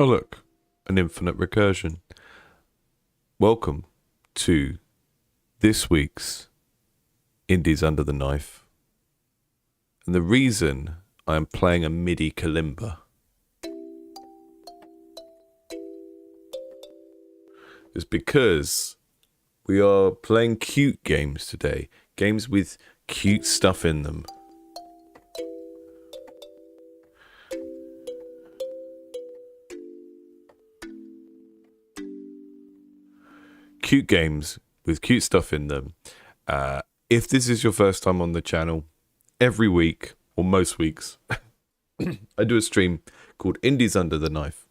Oh, look, an infinite recursion. Welcome to this week's Indies Under the Knife. And the reason I am playing a MIDI kalimba is because we are playing cute games today. Games with cute stuff in them. Cute games with cute stuff in them. If this is your first time on the channel, every week, or most weeks, I do a stream called Indies Under the Knife.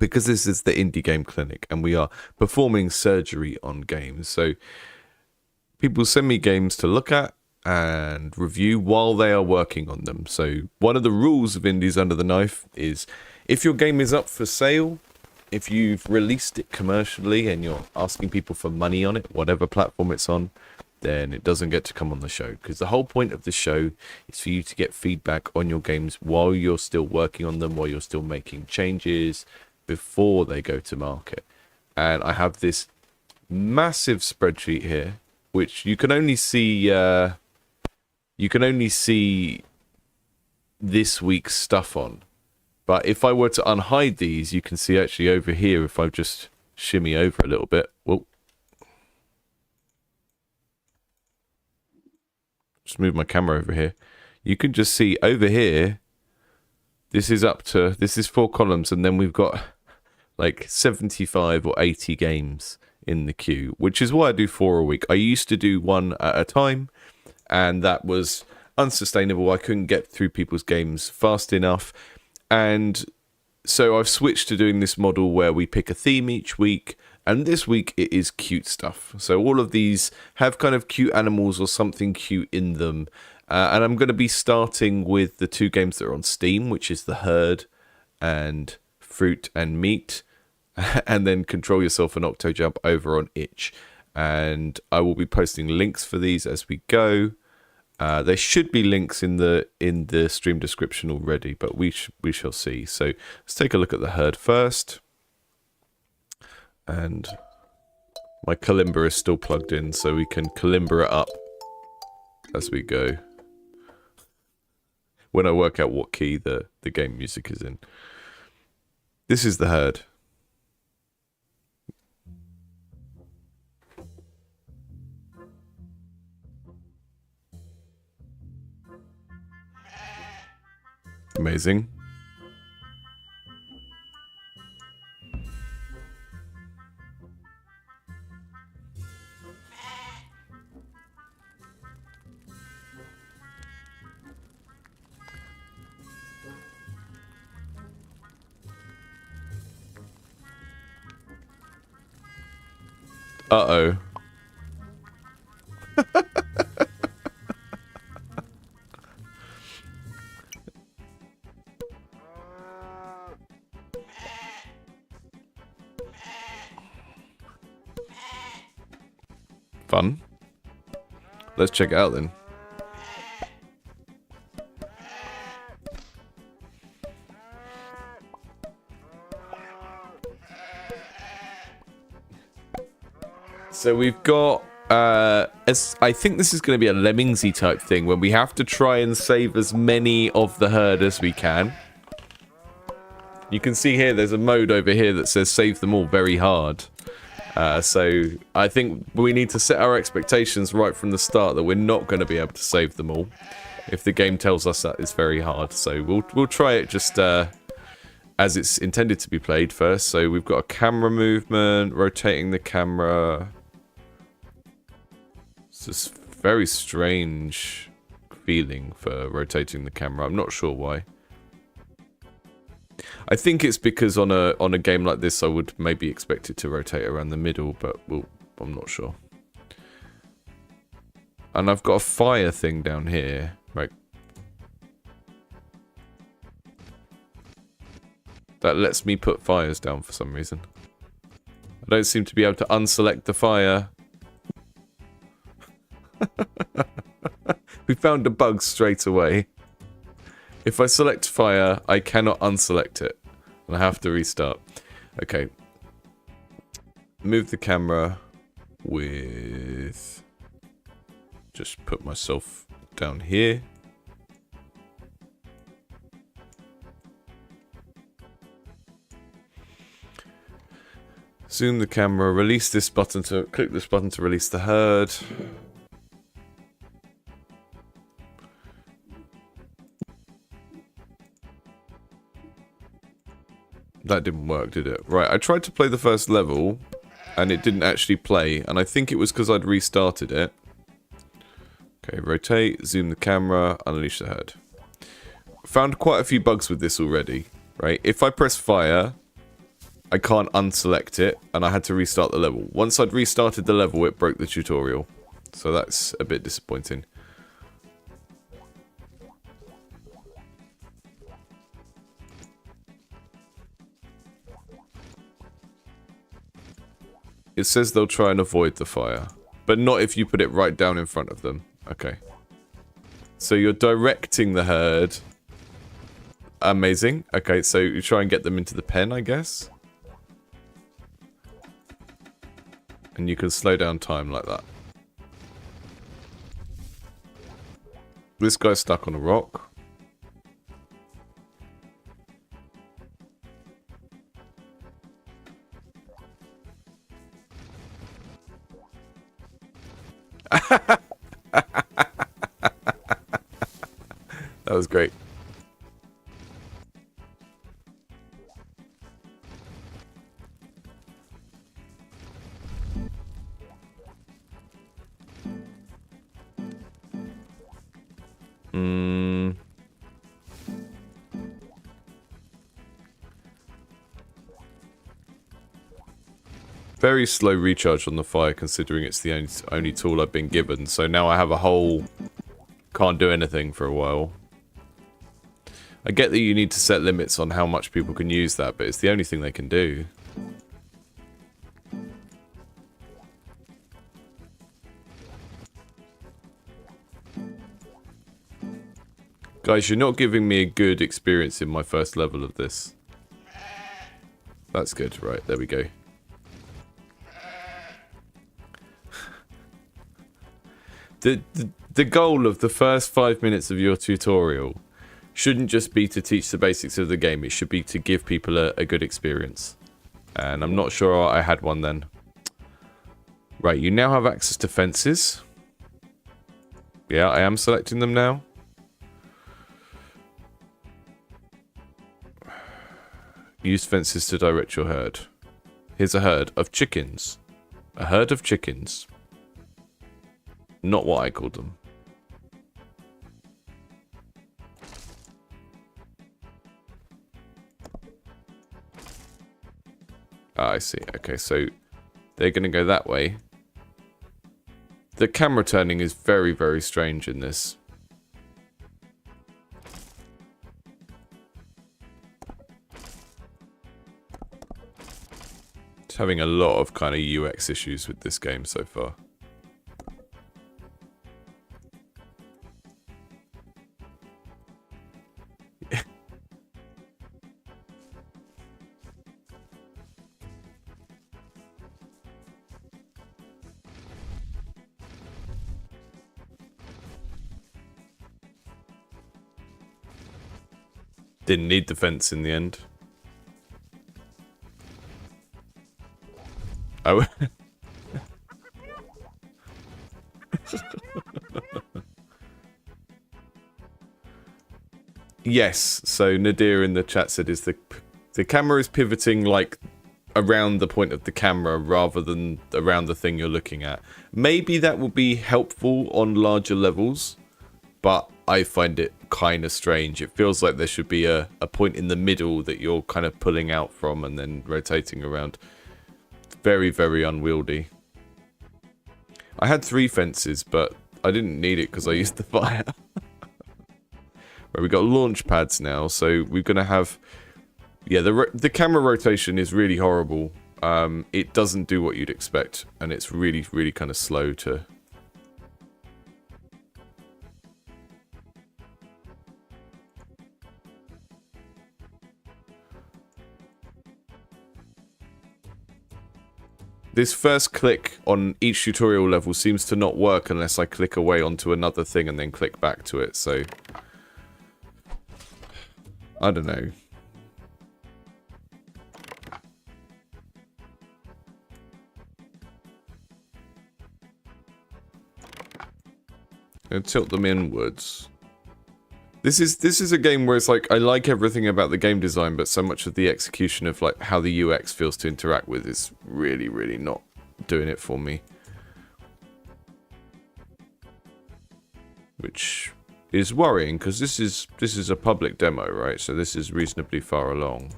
Because this is the Indie Game Clinic, and we are performing surgery on games. So people send me games to look at and review while they are working on them. So one of the rules of Indies Under the Knife is if your game is up for sale, if you've released it commercially and you're asking people for money on it, whatever platform it's on, then it doesn't get to come on the show. Because the whole point of the show is for you to get feedback on your games while you're still working on them, while you're still making changes before they go to market. And I have this massive spreadsheet here, which you can only see this week's stuff on. But if I were to unhide these, you can see actually over here, if I just shimmy over a little bit. Well, just move my camera over here. You can just see over here, this is 4 columns, and then we've got like 75 or 80 games in the queue, which is why I do 4 a week. I used to do 1 at a time, and that was unsustainable. I couldn't get through people's games fast enough. And so I've switched to doing this model where we pick a theme each week, and this week it is cute stuff. So all of these have kind of cute animals or something cute in them. And I'm going to be starting with the 2 games that are on Steam, which is The Herd and Fruit and Meat, and then Control Yourself and Octo Jump over on itch. And I will be posting links for these as we go. There should be links in the stream description already, but we shall see. So let's take a look at The Herd first. And my kalimba is still plugged in, so we can kalimba it up as we go. When I work out what key the game music is in. This is The Herd. Amazing. Uh-oh. Fun. Let's check it out then. So we've got, I think this is going to be a Lemmingsy type thing, where we have to try and save as many of the herd as we can. You can see here, there's a mode over here that says save them all very hard. So I think we need to set our expectations right from the start that we're not going to be able to save them all if the game tells us that it's very hard. So we'll try it just as it's intended to be played first. So we've got a camera movement, rotating the camera. It's just very strange feeling for rotating the camera. I'm not sure why. I think it's because on a game like this, I would maybe expect it to rotate around the middle, but I'm not sure. And I've got a fire thing down here, right? That lets me put fires down for some reason. I don't seem to be able to unselect the fire. We found a bug straight away. If I select fire, I cannot unselect it. I have to restart. Okay. Move the camera with... Just put myself down here. Zoom the camera, release this button to... Click this button to release the herd. That didn't work, did it? Right, I tried to play the first level, and it didn't actually play, and I think it was because I'd restarted it. Okay, rotate, zoom the camera, unleash the herd. Found quite a few bugs with this already, right? If I press fire, I can't unselect it, and I had to restart the level. Once I'd restarted the level, it broke the tutorial. So that's a bit disappointing. It says they'll try and avoid the fire, but not if you put it right down in front of them. Okay. So you're directing the herd. Amazing. Okay, so you try and get them into the pen, I guess. And you can slow down time like that. This guy's stuck on a rock. That was great. Very slow recharge on the fire, considering it's the only tool I've been given. So now I have a whole... Can't do anything for a while. I get that you need to set limits on how much people can use that, but it's the only thing they can do. Guys, you're not giving me a good experience in my first level of this. That's good. Right, there we go. The goal of the first 5 minutes of your tutorial shouldn't just be to teach the basics of the game. It should be to give people a good experience. And I'm not sure I had one then. Right, you now have access to fences. Yeah, I am selecting them now. Use fences to direct your herd. Here's a herd of chickens. A herd of chickens. Not what I called them. Ah, I see. Okay, so they're going to go that way. The camera turning is very, very strange in this. It's having a lot of kind of UX issues with this game so far. Didn't need the fence in the end. Oh. Yes, so Nadir in the chat said is the camera is pivoting like around the point of the camera rather than around the thing you're looking at. Maybe that will be helpful on larger levels, but I find it kind of strange. It feels like there should be a point in the middle that you're kind of pulling out from and then rotating around. Very, very unwieldy. I had 3 fences, but I didn't need it because I used the fire. Right, we've got launch pads now, so we're going to have... Yeah, the camera rotation is really horrible. It doesn't do what you'd expect, and it's really, really kind of slow to... this first click on each tutorial level seems to not work unless I click away onto another thing and then click back to it, so... I don't know. And tilt them inwards. This is a game where it's like, I like everything about the game design, but so much of the execution of like how the UX feels to interact with is really, really not doing it for me. Which is worrying, because this is a public demo, right? So this is reasonably far along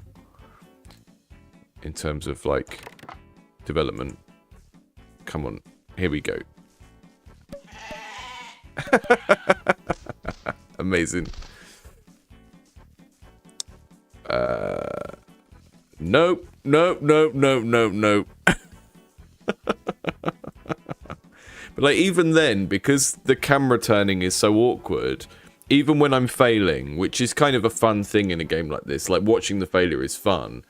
in terms of like development. Come on, here we go. Amazing. Nope, nope, nope, nope, nope, nope. But like even then, because the camera turning is so awkward, even when I'm failing, which is kind of a fun thing in a game like this, like watching the failure is fun,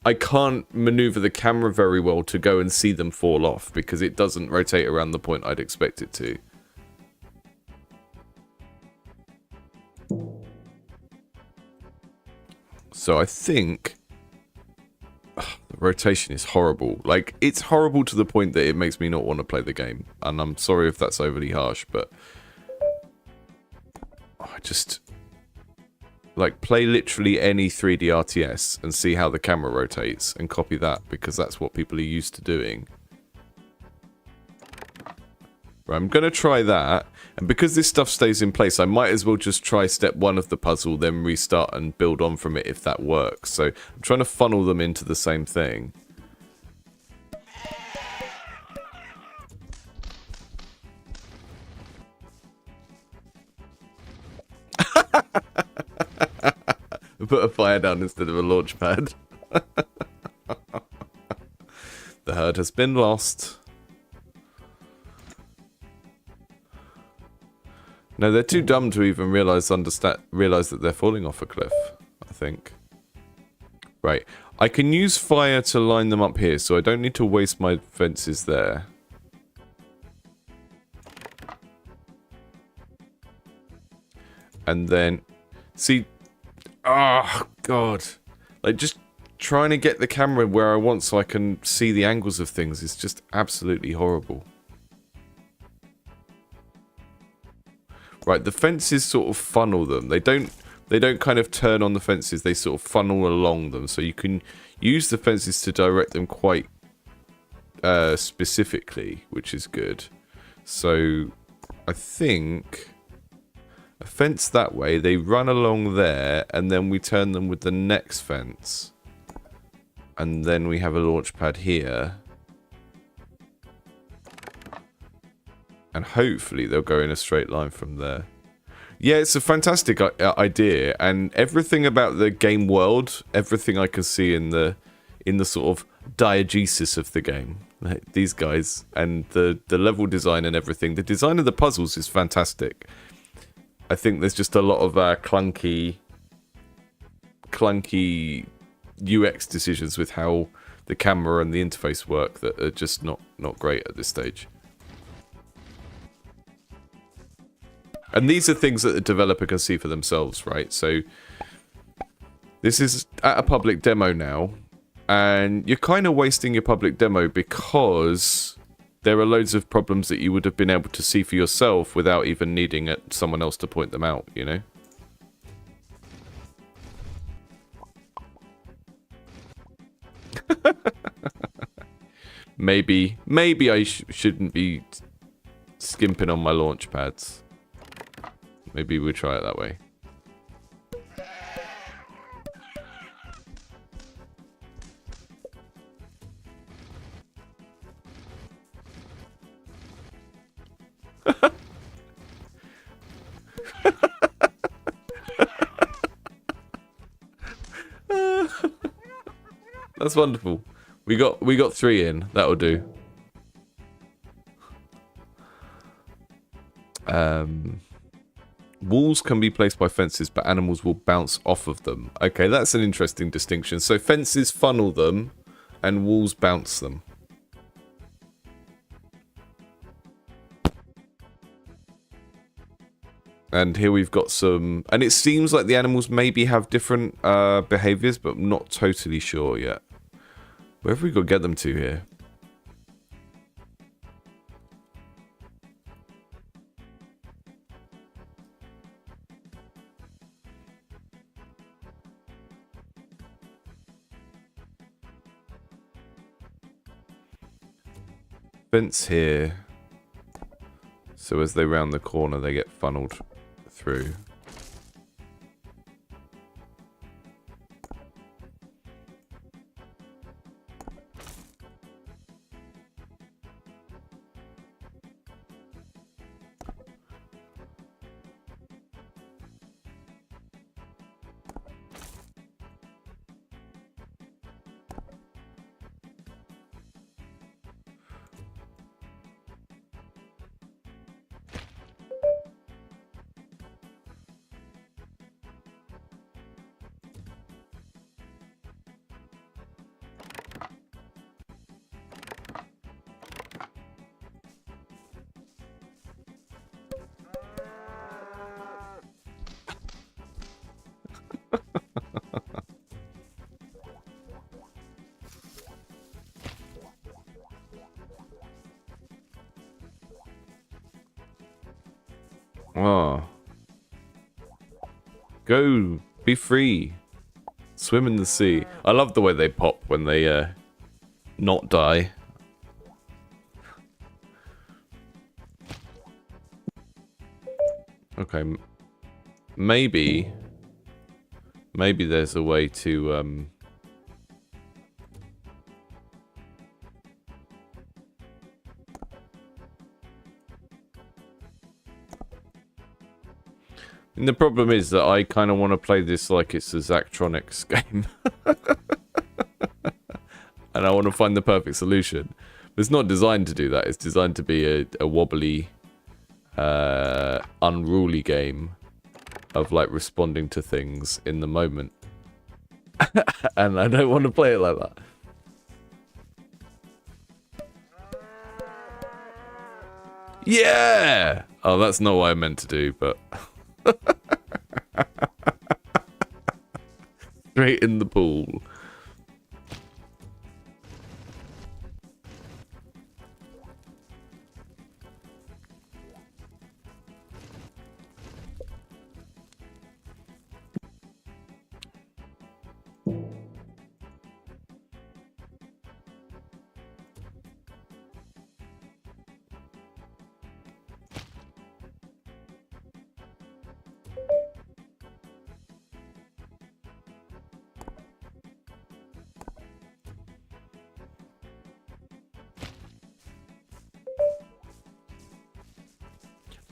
I can't maneuver the camera very well to go and see them fall off because it doesn't rotate around the point I'd expect it to. So I think the rotation is horrible. Like, it's horrible to the point that it makes me not want to play the game. And I'm sorry if that's overly harsh, but I just like play literally any 3D RTS and see how the camera rotates and copy that, because that's what people are used to doing. Right, I'm going to try that, and because this stuff stays in place, I might as well just try step 1 of the puzzle, then restart and build on from it if that works. So I'm trying to funnel them into the same thing. Put a fire down instead of a launch pad. The herd has been lost. No, they're too dumb to even realize that they're falling off a cliff, I think. Right. I can use fire to line them up here, so I don't need to waste my fences there. And then... See... Oh, God. Like, just trying to get the camera where I want so I can see the angles of things is just absolutely horrible. Right, the fences sort of funnel them. They don't kind of turn on the fences. They sort of funnel along them. So you can use the fences to direct them quite specifically, which is good. So I think a fence that way. They run along there, and then we turn them with the next fence. And then we have a launch pad here. And hopefully they'll go in a straight line from there. Yeah, it's a fantastic idea, and everything about the game world, everything I can see in the sort of diegesis of the game, like these guys, and the level design and everything. The design of the puzzles is fantastic. I think there's just a lot of clunky UX decisions with how the camera and the interface work that are just not great at this stage. And these are things that the developer can see for themselves, right? So this is at a public demo now, and you're kind of wasting your public demo because there are loads of problems that you would have been able to see for yourself without even needing someone else to point them out, you know? Maybe I shouldn't be skimping on my launch pads. Maybe we'll try it that way. That's wonderful. We got 3 in. That'll do. Walls can be placed by fences, but animals will bounce off of them. Okay, that's an interesting distinction. So fences funnel them, and walls bounce them. And here we've got some... And it seems like the animals maybe have different behaviors, but I'm not totally sure yet. Where have we got to get them to here? Fence here. So as they round the corner, they get funneled through. Oh. Go. Be free. Swim in the sea. I love the way they pop when they not die. Okay. Maybe there's a way to And the problem is that I kind of want to play this like it's a Zachtronics game. And I want to find the perfect solution. But it's not designed to do that. It's designed to be a wobbly, unruly game of like responding to things in the moment. And I don't want to play it like that. Yeah! Oh, that's not what I meant to do, but... Straight in the pool.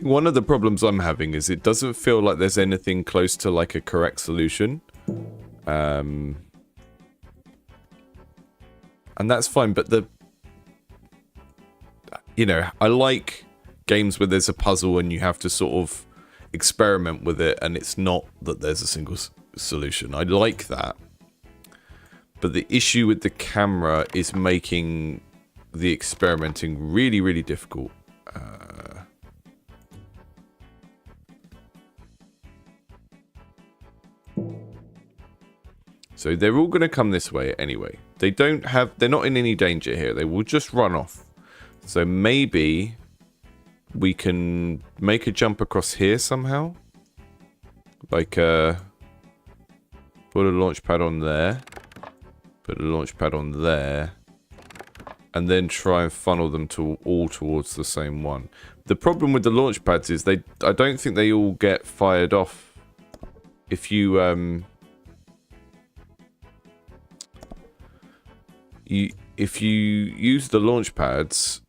One of the problems I'm having is it doesn't feel like there's anything close to like a correct solution. And that's fine, but you know, I like games where there's a puzzle and you have to sort of experiment with it and it's not that there's a single solution. I like that. But the issue with the camera is making the experimenting really, really difficult. So they're all going to come this way anyway. They're not in any danger here. They will just run off. So maybe we can make a jump across here somehow. Like, put a launch pad on there. Put a launch pad on there. And then try and funnel them all towards the same one. The problem with the launch pads is I don't think they all get fired off. If you, if you use the launch pads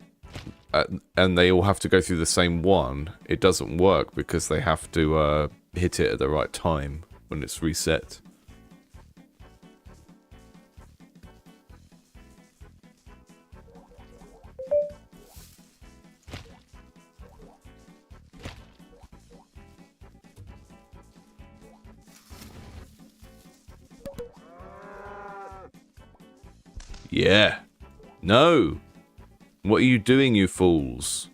and they all have to go through the same one, it doesn't work because they have to hit it at the right time when it's reset. Yeah. No. What are you doing, you fools?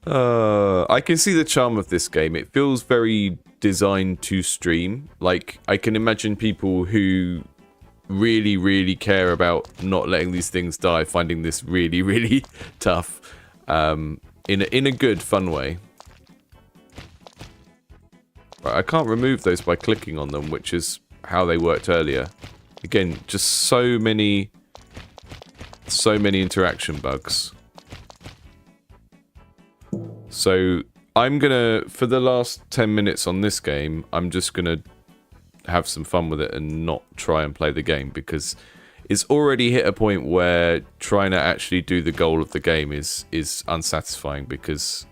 I can see the charm of this game. It feels very designed to stream. Like, I can imagine people who really, really care about not letting these things die, finding this really, really tough. In a good, fun way. Right, I can't remove those by clicking on them, which is how they worked earlier. Again, just so many interaction bugs. So I'm gonna, for the last 10 minutes on this game, I'm just gonna have some fun with it and not try and play the game, because it's already hit a point where trying to actually do the goal of the game is unsatisfying, because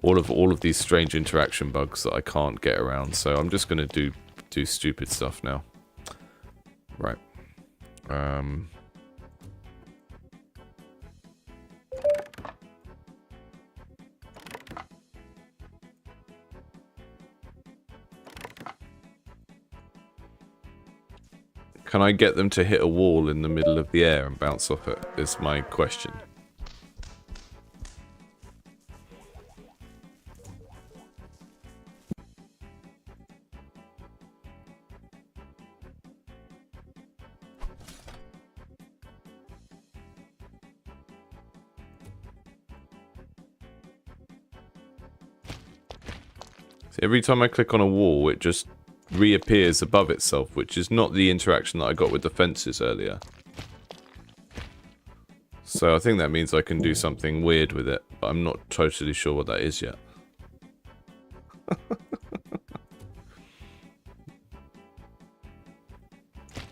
all of these strange interaction bugs that I can't get around. So I'm just gonna do stupid stuff now. Right. Can I get them to hit a wall in the middle of the air and bounce off it, is my question. So every time I click on a wall, it just reappears above itself, which is not the interaction that I got with the fences earlier. So I think that means I can do something weird with it, but I'm not totally sure what that is yet. I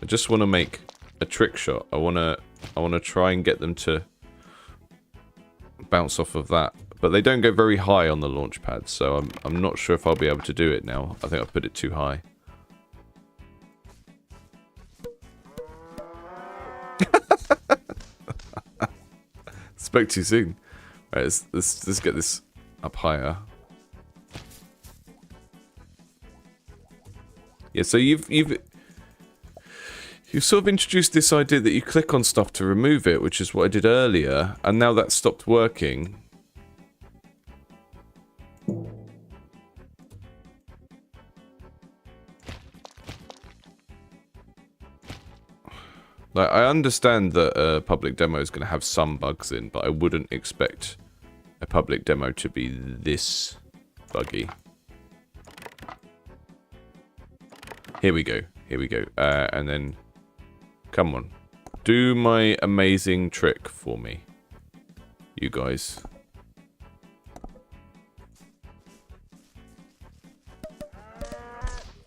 just want to make a trick shot. I want to try and get them to bounce off of that. But they don't go very high on the launch pad, so I'm not sure if I'll be able to do it now. I think I've put it too high. Spoke too soon. Right, let's get this up higher. Yeah, so you've sort of introduced this idea that you click on stuff to remove it, which is what I did earlier, and now that's stopped working. Like, I understand that a public demo is going to have some bugs in, but I wouldn't expect a public demo to be this buggy. Here we go. Here we go. And then, come on. Do my amazing trick for me, you guys.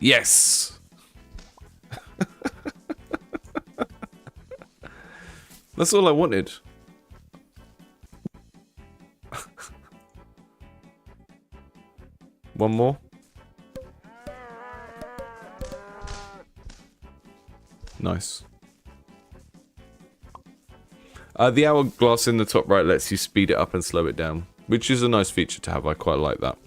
Yes! That's all I wanted. One more. Nice. The hourglass in the top right lets you speed it up and slow it down, which is a nice feature to have. I quite like that.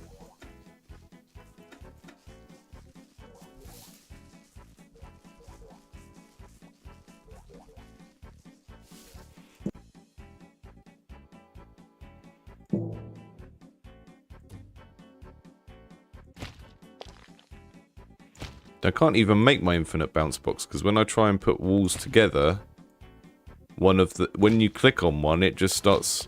I can't even make my infinite bounce box, because when I try and put walls together, when you click on one, it just starts.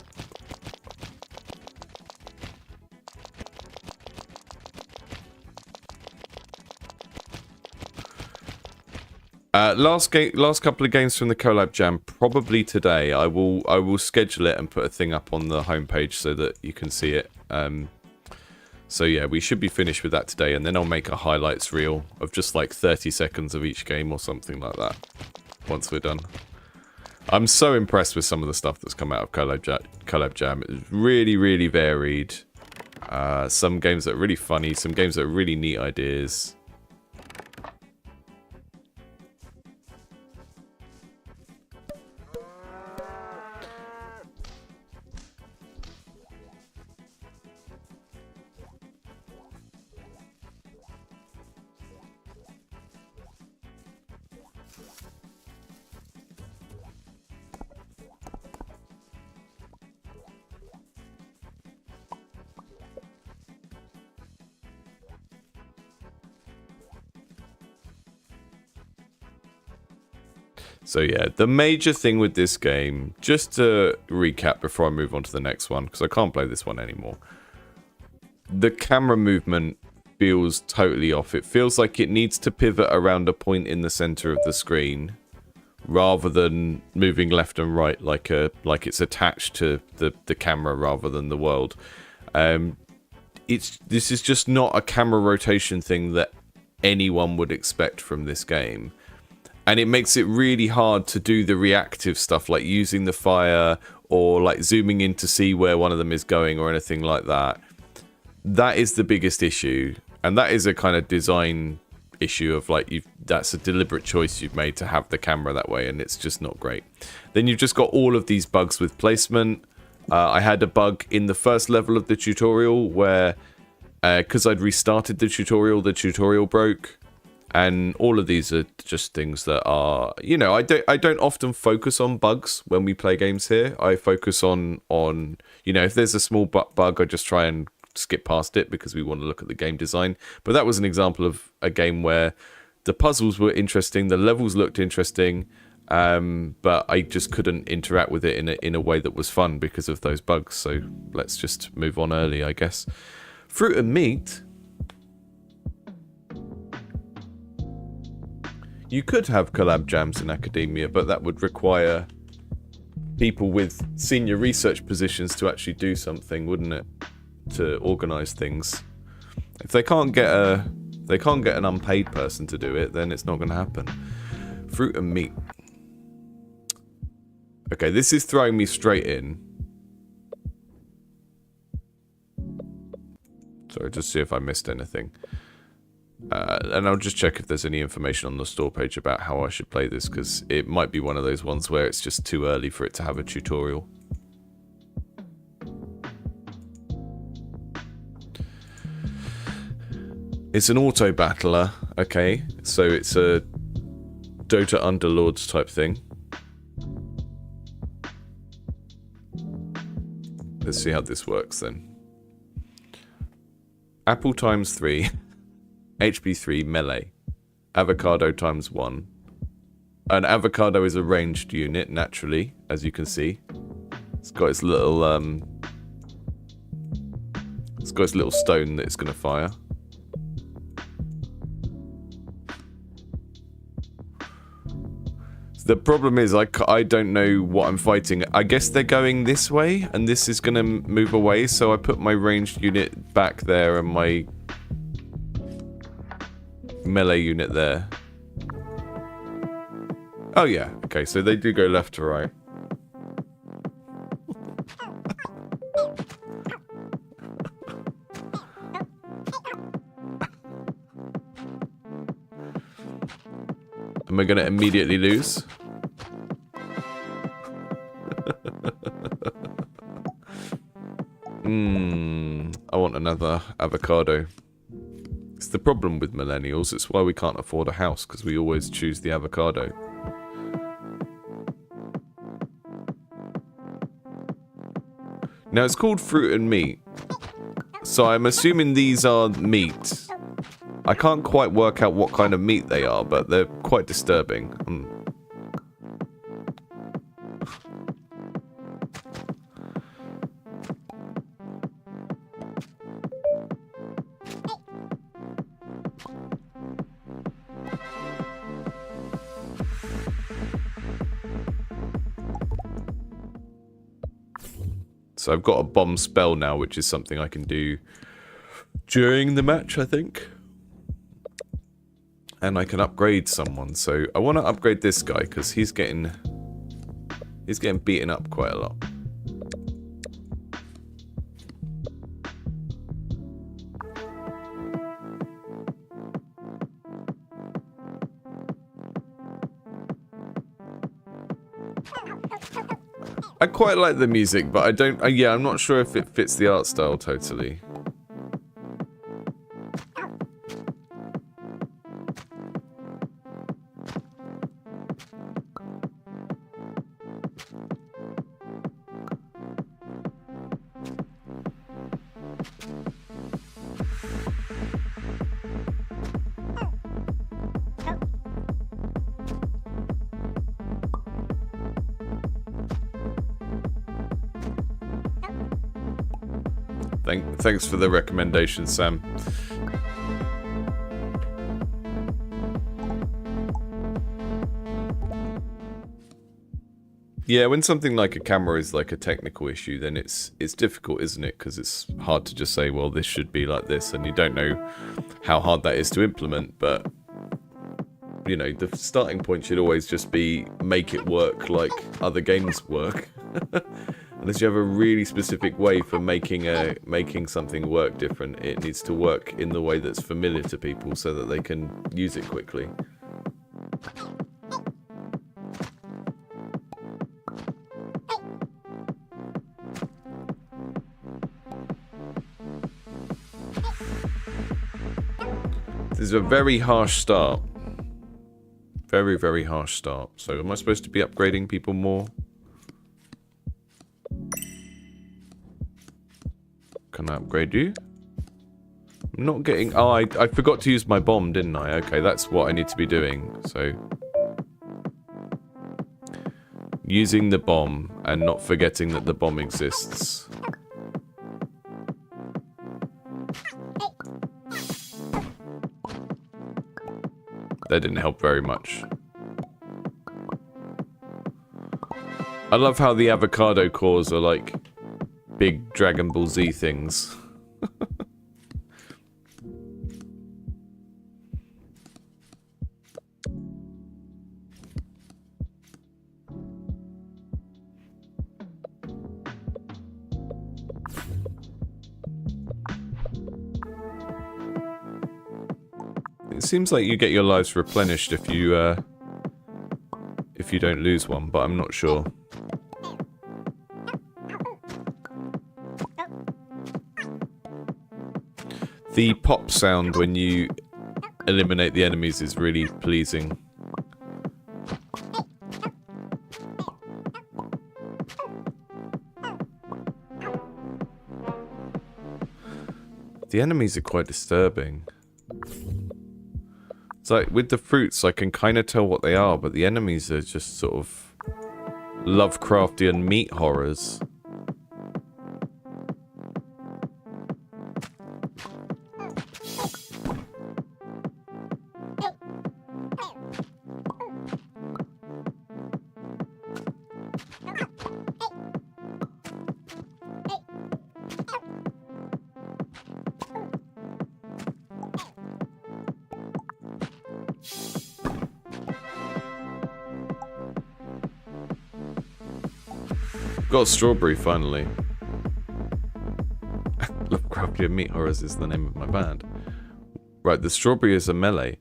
Last couple of games from the collab jam, probably today. I will schedule it and put a thing up on the homepage so that you can see it. So yeah, we should be finished with that today, and then I'll make a highlights reel of just like 30 seconds of each game or something like that once we're done. I'm so impressed with some of the stuff that's come out of collab jam. It's really, really varied. Some games that are really funny, some games that are really neat ideas. So yeah, the major thing with this game, just to recap before I move on to the next one, because I can't play this one anymore. The camera movement feels totally off. It feels like it needs to pivot around a point in the center of the screen, rather than moving left and right like it's attached to the camera rather than the world. This is just not a camera rotation thing that anyone would expect from this game. And it makes it really hard to do the reactive stuff, like using the fire or like zooming in to see where one of them is going or anything like that. That is the biggest issue. And that is a kind of design issue of like, that's a deliberate choice you've made to have the camera that way, and it's just not great. Then you've just got all of these bugs with placement. I had a bug in the first level of the tutorial where, because I'd restarted the tutorial broke. And all of these are just things that are, you know, I don't often focus on bugs when we play games here. I focus on you know, if there's a small bug, I just try and skip past it because we want to look at the game design. But that was an example of a game where the puzzles were interesting, the levels looked interesting, but I just couldn't interact with it in a way that was fun because of those bugs. So let's just move on early, I guess. Fruit and meat. You could have collab jams in academia, but that would require people with senior research positions to actually do something, wouldn't it? To organise things. If they can't get an unpaid person to do it, then it's not going to happen. Fruit and meat. Okay, this is throwing me straight in. Sorry, just see if I missed anything. And I'll just check if there's any information on the store page about how I should play this, because it might be one of those ones where it's just too early for it to have a tutorial. It's an auto battler, okay, so it's a Dota Underlords type thing. Let's see how this works then. Apple times 3. HP 3 melee, avocado times 1. An avocado is a ranged unit, naturally, as you can see. It's got its little stone that it's going to fire. The problem is I don't know what I'm fighting. I guess they're going this way, and this is going to move away, so I put my ranged unit back there and my melee unit there. Oh yeah, okay, so they do go left to right. Am I gonna immediately lose? I want another avocado. It's the problem with millennials. It's why we can't afford a house, because we always choose the avocado. Now, it's called fruit and meat, so I'm assuming these are meat. I can't quite work out what kind of meat they are, but they're quite disturbing. So I've got a bomb spell now, which is something I can do during the match, I think. And I can upgrade someone. So I want to upgrade this guy because he's getting beaten up quite a lot. I quite like the music, but I don't... yeah, I'm not sure if it fits the art style totally. Thanks for the recommendation, Sam. Yeah, when something like a camera is like a technical issue, then it's difficult, isn't it? Because it's hard to just say, well, this should be like this, and you don't know how hard that is to implement. But you know, the starting point should always just be make it work like other games work. Unless you have a really specific way for making something work different, it needs to work in the way that's familiar to people so that they can use it quickly. This is a very harsh start. Very, very harsh start. So am I supposed to be upgrading people more? Can I upgrade you? I'm not getting... Oh, I forgot to use my bomb, didn't I? Okay, that's what I need to be doing. So... using the bomb and not forgetting that the bomb exists. That didn't help very much. I love how the avocado cores are like big Dragon Ball Z things. It seems like you get your lives replenished if you don't lose one, but I'm not sure. The pop sound when you eliminate the enemies is really pleasing. The enemies are quite disturbing. It's like, with the fruits, I can kind of tell what they are, but the enemies are just sort of Lovecraftian meat horrors. Got a strawberry finally. Lovecraftian Meat Horrors is the name of my band. Right, the strawberry is a melee.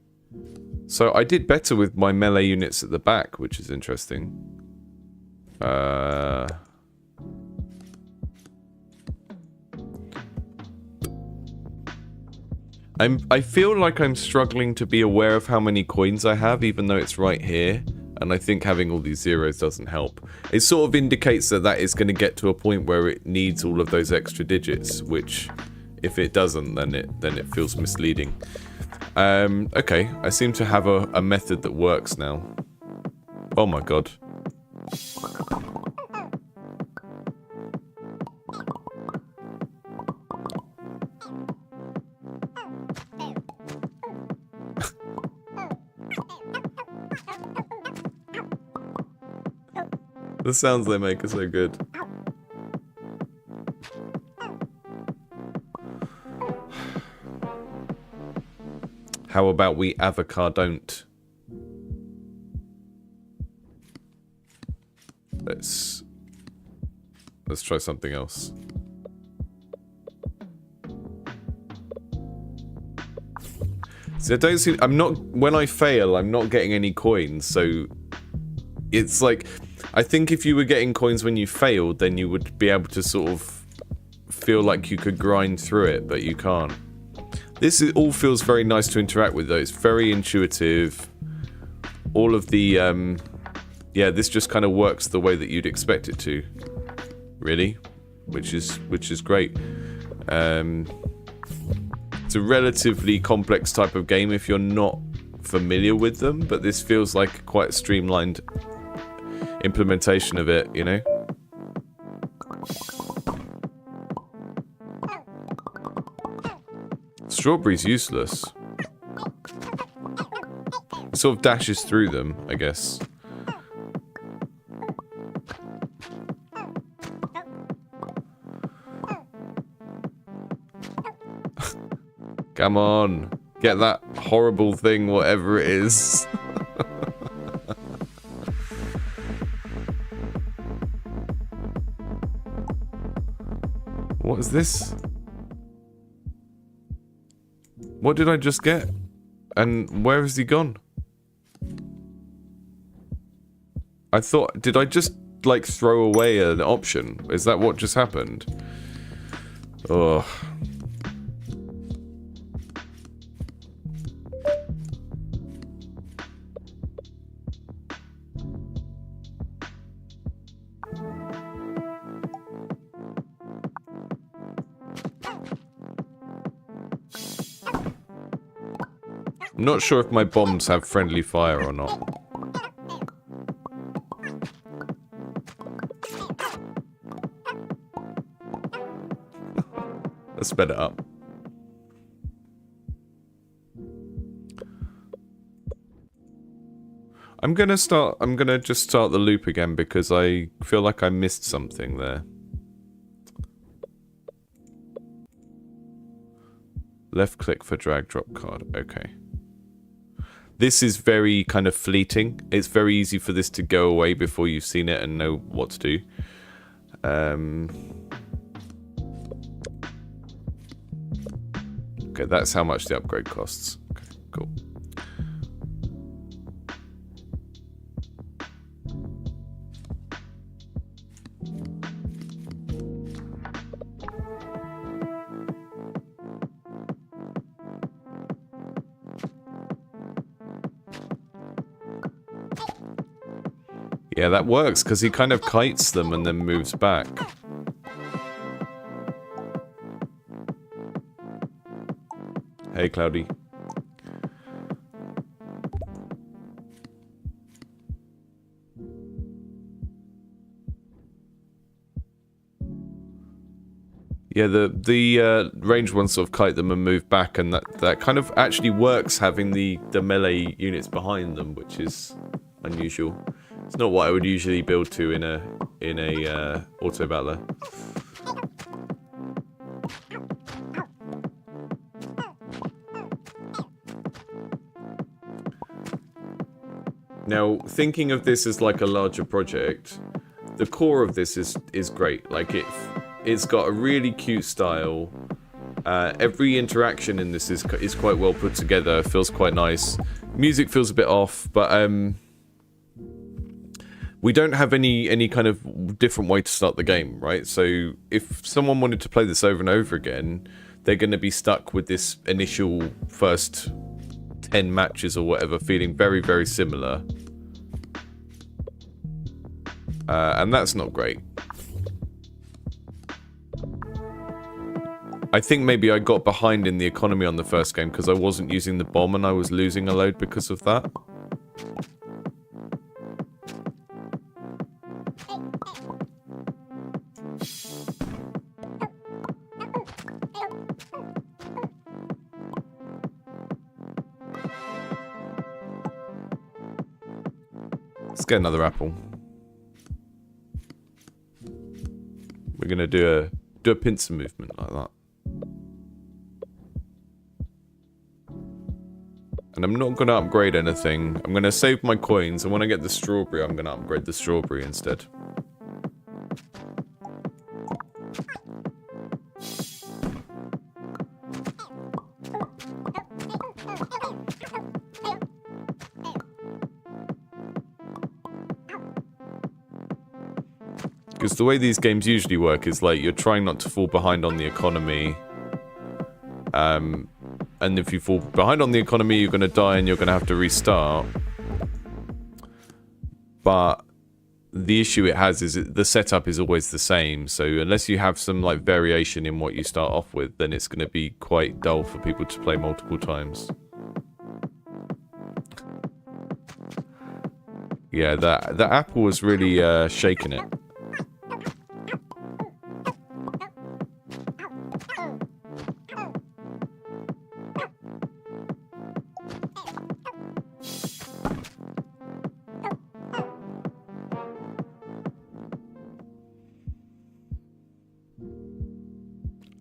So I did better with my melee units at the back, which is interesting. I feel like I'm struggling to be aware of how many coins I have, even though it's right here. And I think having all these zeros doesn't help. It sort of indicates that that is going to get to a point where it needs all of those extra digits, which, if it doesn't, then it feels misleading. Okay, I seem to have a method that works now. Oh my god. The sounds they make are so good. How about we avocado-don't? Let's try something else. So I don't see... when I fail, I'm not getting any coins, so... It's like... I think if you were getting coins when you failed, then you would be able to sort of feel like you could grind through it, but you can't. This all feels very nice to interact with, though. It's very intuitive. All of the, yeah, this just kind of works the way that you'd expect it to, really, which is great. It's a relatively complex type of game if you're not familiar with them, but this feels like quite a streamlined implementation of it, you know? strawberry's useless. It sort of dashes through them, I guess. Come on. Get that horrible thing, whatever it is. What is this? What did I just get? And where has he gone? I thought... Did I just, like, throw away an option? Is that what just happened? Ugh. I'm not sure if my bombs have friendly fire or not. Let's sped it up. I'm gonna just start the loop again because I feel like I missed something there. Left click for drag drop card. Okay. This is very kind of fleeting. It's very easy for this to go away before you've seen it and know what to do. Okay, that's how much the upgrade costs. Okay, cool. Yeah, that works, because he kind of kites them and then moves back. Hey, Cloudy. Yeah, the ranged ones sort of kite them and move back, and that kind of actually works having the melee units behind them, which is unusual. It's not what I would usually build to in a auto battler. Now, thinking of this as like a larger project, the core of this is great. Like it's got a really cute style. Every interaction in this is quite well put together. Feels quite nice. Music feels a bit off, but we don't have any kind of different way to start the game, right? So if someone wanted to play this over and over again, they're going to be stuck with this initial first 10 matches or whatever feeling very, very similar. And that's not great. I think maybe I got behind in the economy on the first game because I wasn't using the bomb and I was losing a load because of that. Let's get another apple. We're gonna do a pincer movement like that. And I'm not gonna upgrade anything. I'm gonna save my coins, and when I get the strawberry, I'm gonna upgrade the strawberry instead. Because the way these games usually work is like you're trying not to fall behind on the economy. And if you fall behind on the economy, you're going to die and you're going to have to restart. But the issue it has is the setup is always the same. So unless you have some like variation in what you start off with, then it's going to be quite dull for people to play multiple times. Yeah, the apple was really shaking it.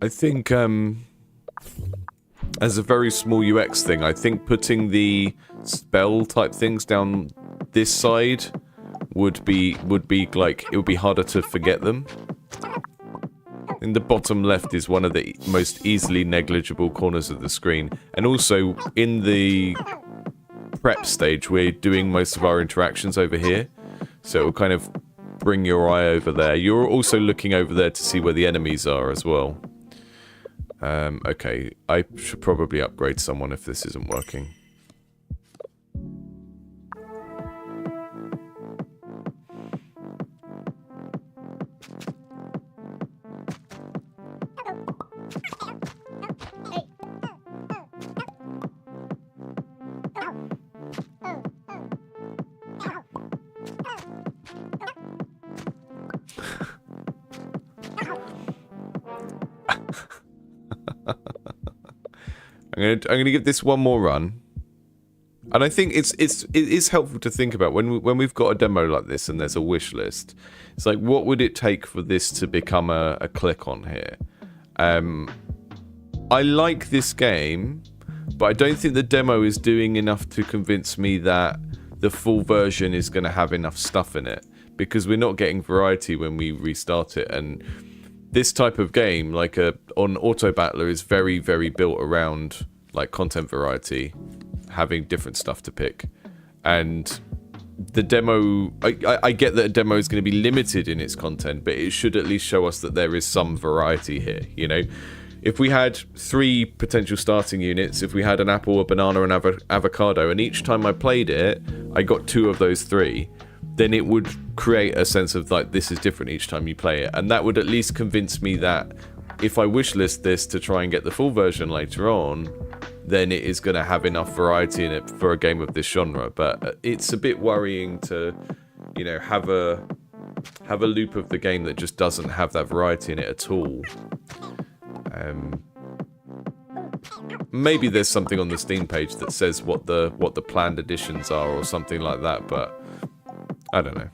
I think as a very small UX thing, I think putting the spell type things down this side would be like, it would be harder to forget them. In the bottom left is one of the most easily negligible corners of the screen, and also in the prep stage we're doing most of our interactions over here, so it will kind of bring your eye over there. You're also looking over there to see where the enemies are as well. Okay, I should probably upgrade someone if this isn't working. I'm gonna give this one more run, and I think it is helpful to think about when we've got a demo like this and there's a wish list. It's like, what would it take for this to become a click on here? I like this game, but I don't think the demo is doing enough to convince me that the full version is going to have enough stuff in it, because we're not getting variety when we restart it. And this type of game, like on Auto Battler, is very, very built around like content variety, having different stuff to pick. And the demo, I get that a demo is going to be limited in its content, but it should at least show us that there is some variety here, you know? If we had 3 potential starting units, if we had an apple, a banana, and avocado, and each time I played it, I got 2 of those 3, then it would create a sense of like, this is different each time you play it. And that would at least convince me that if I wishlist this to try and get the full version later on, then it is going to have enough variety in it for a game of this genre. But it's a bit worrying to, you know, have a loop of the game that just doesn't have that variety in it at all. Maybe there's something on the Steam page that says what the planned additions are or something like that, but I don't know.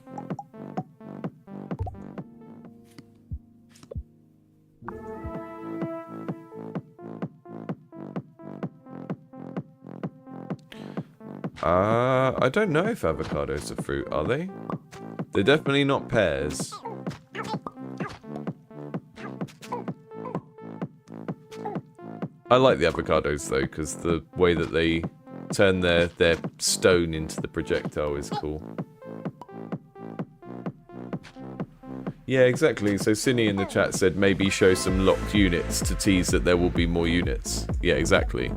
I don't know if avocados are fruit, are they? They're definitely not pears. I like the avocados though, because the way that they turn their stone into the projectile is cool. Yeah, exactly. So Cine in the chat said maybe show some locked units to tease that there will be more units. Yeah, exactly.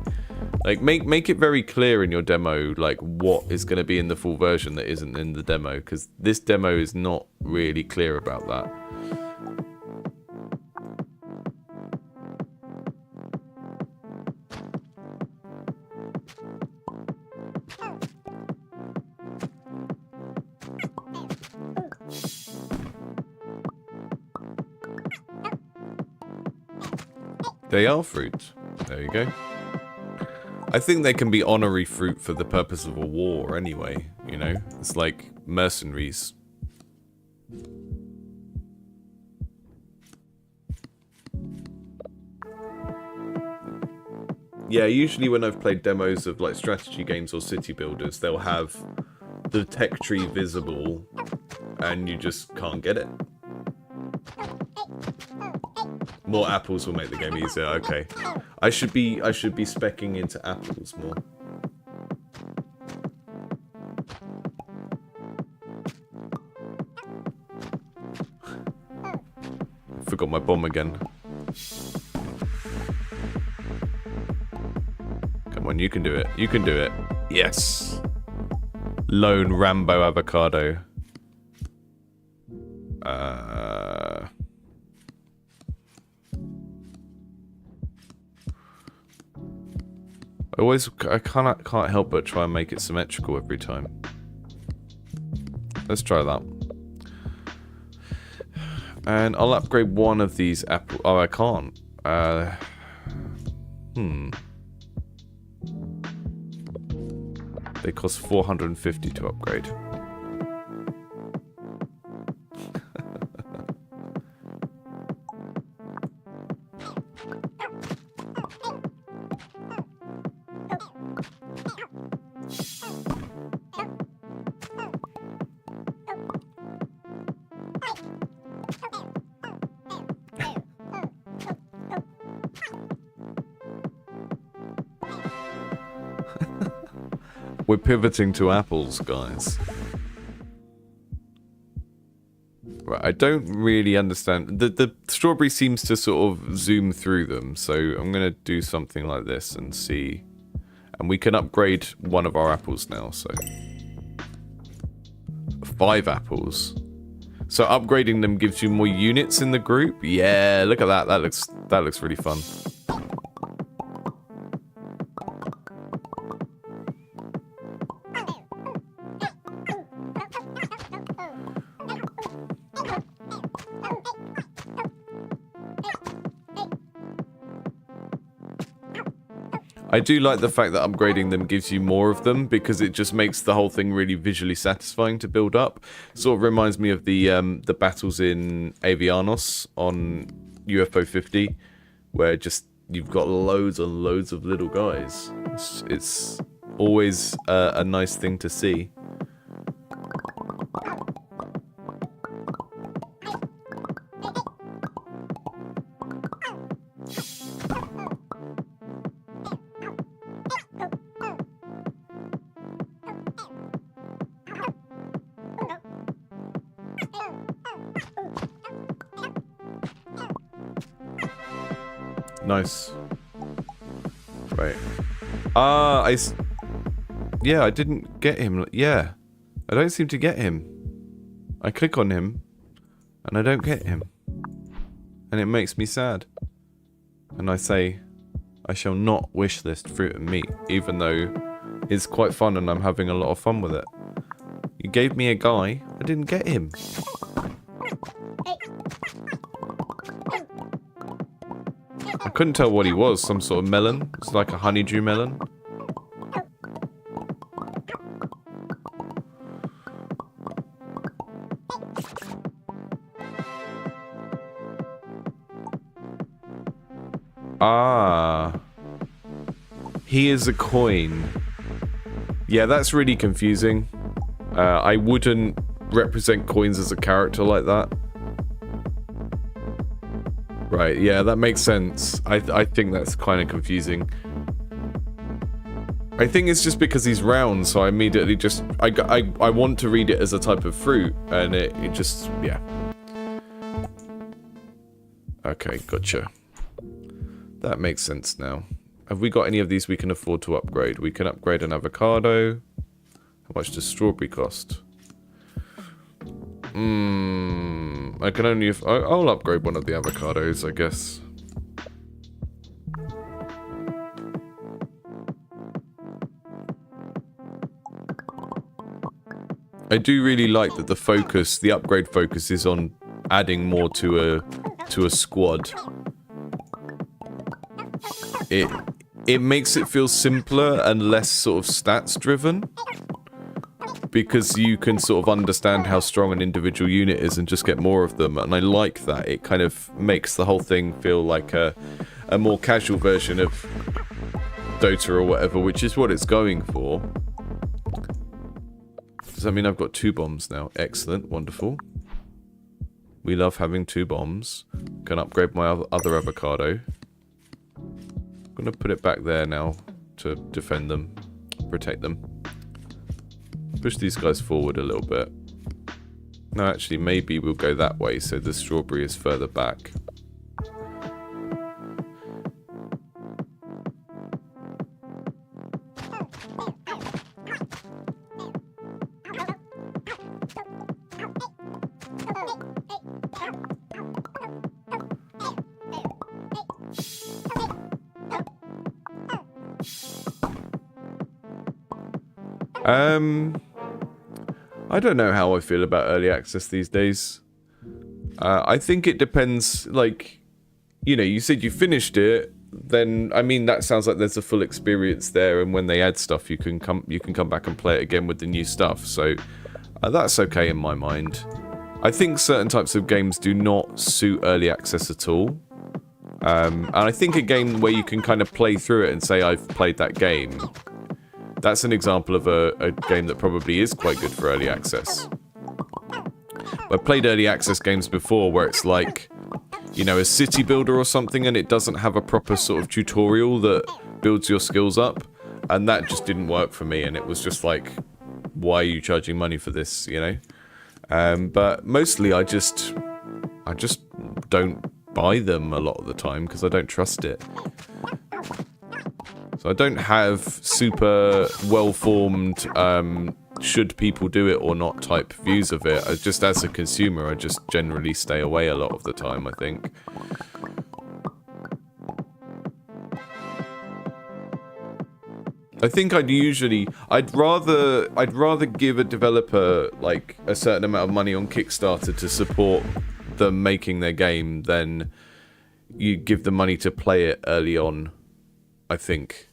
Like, make it very clear in your demo, like, what is going to be in the full version that isn't in the demo, because this demo is not really clear about that. They are fruit. There you go. I think they can be honorary fruit for the purpose of a war anyway, you know? It's like mercenaries. Yeah, usually when I've played demos of like strategy games or city builders, they'll have the tech tree visible and you just can't get it. More apples will make the game easier. Okay, I should be speccing into apples more. Forgot my bomb again. Come on, you can do it. You can do it. Yes. Lone Rambo avocado. I can't help but try and make it symmetrical every time. Let's try that. And I'll upgrade one of these apple. Oh, I can't. They cost 450 to upgrade. We're pivoting to apples, guys. Right, I don't really understand. The strawberry seems to sort of zoom through them, so I'm going to do something like this and see. And we can upgrade one of our apples now, so... 5 apples. So upgrading them gives you more units in the group? Yeah, look at that. That looks really fun. I do like the fact that upgrading them gives you more of them because it just makes the whole thing really visually satisfying to build up. Sort of reminds me of the battles in Avianos on UFO 50, where just you've got loads and loads of little guys. It's always a nice thing to see. Nice. Right. Yeah, I didn't get him. Yeah. I don't seem to get him. I click on him, and I don't get him. And it makes me sad. And I say, I shall not wish list fruit and meat, even though it's quite fun and I'm having a lot of fun with it. You gave me a guy, I didn't get him. I couldn't tell what he was, some sort of melon. It's like a honeydew melon. Ah. He is a coin. Yeah, that's really confusing. I wouldn't represent coins as a character like that. Right, yeah, that makes sense. I think that's kind of confusing. I think it's just because he's round, so I immediately just... I want to read it as a type of fruit, and it just... yeah. Okay, gotcha. That makes sense now. Have we got any of these we can afford to upgrade? We can upgrade an avocado. How much does strawberry cost? I can only... I'll upgrade one of the avocados, I guess. I do really like that the upgrade focus is on adding more to a squad. It makes it feel simpler and less sort of stats driven. Because you can sort of understand how strong an individual unit is and just get more of them, and I like that. It kind of makes the whole thing feel like a more casual version of Dota or whatever, which is what it's going for. Does that mean I've got 2 bombs now? Excellent, wonderful. We love having 2 bombs. Can upgrade my other avocado. I'm gonna put it back there now to defend them, protect them. Push these guys forward a little bit. No, actually, maybe we'll go that way so the strawberry is further back. I don't know how I feel about early access these days. I think it depends, like, you know, you said you finished it, then, I mean, that sounds like there's a full experience there, and when they add stuff, you can come back and play it again with the new stuff, so that's okay in my mind. I think certain types of games do not suit early access at all. And I think a game where you can kind of play through it and say, I've played that game, that's an example of a game that probably is quite good for early access. I've played early access games before where it's like, you know, a city builder or something, and it doesn't have a proper sort of tutorial that builds your skills up. And that just didn't work for me, and it was just like, why are you charging money for this, you know? But mostly I just don't buy them a lot of the time because I don't trust it. So I don't have super well-formed should people do it or not type views of it. Just as a consumer, I just generally stay away a lot of the time, I think. I think I'd rather give a developer like a certain amount of money on Kickstarter to support them making their game than you give them money to play it early on, I think.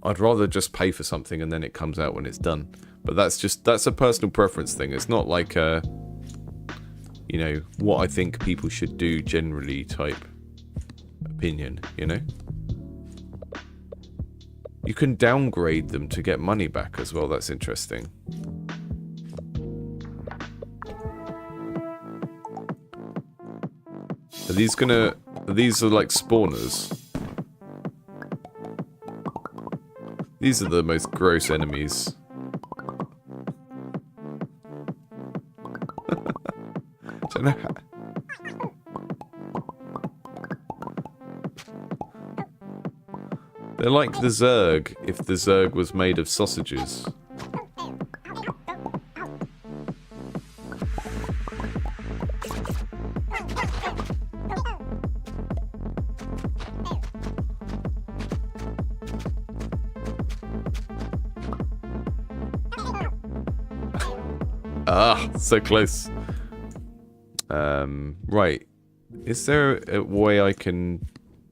I'd rather just pay for something and then it comes out when it's done. But that's a personal preference thing. It's not like a, you know, what I think people should do generally type opinion, you know? You can downgrade them to get money back as well. That's interesting. These are like spawners. These are the most gross enemies. Don't know how. They're like the Zerg, if the Zerg was made of sausages. Ah, so close. Right. Is there a way I can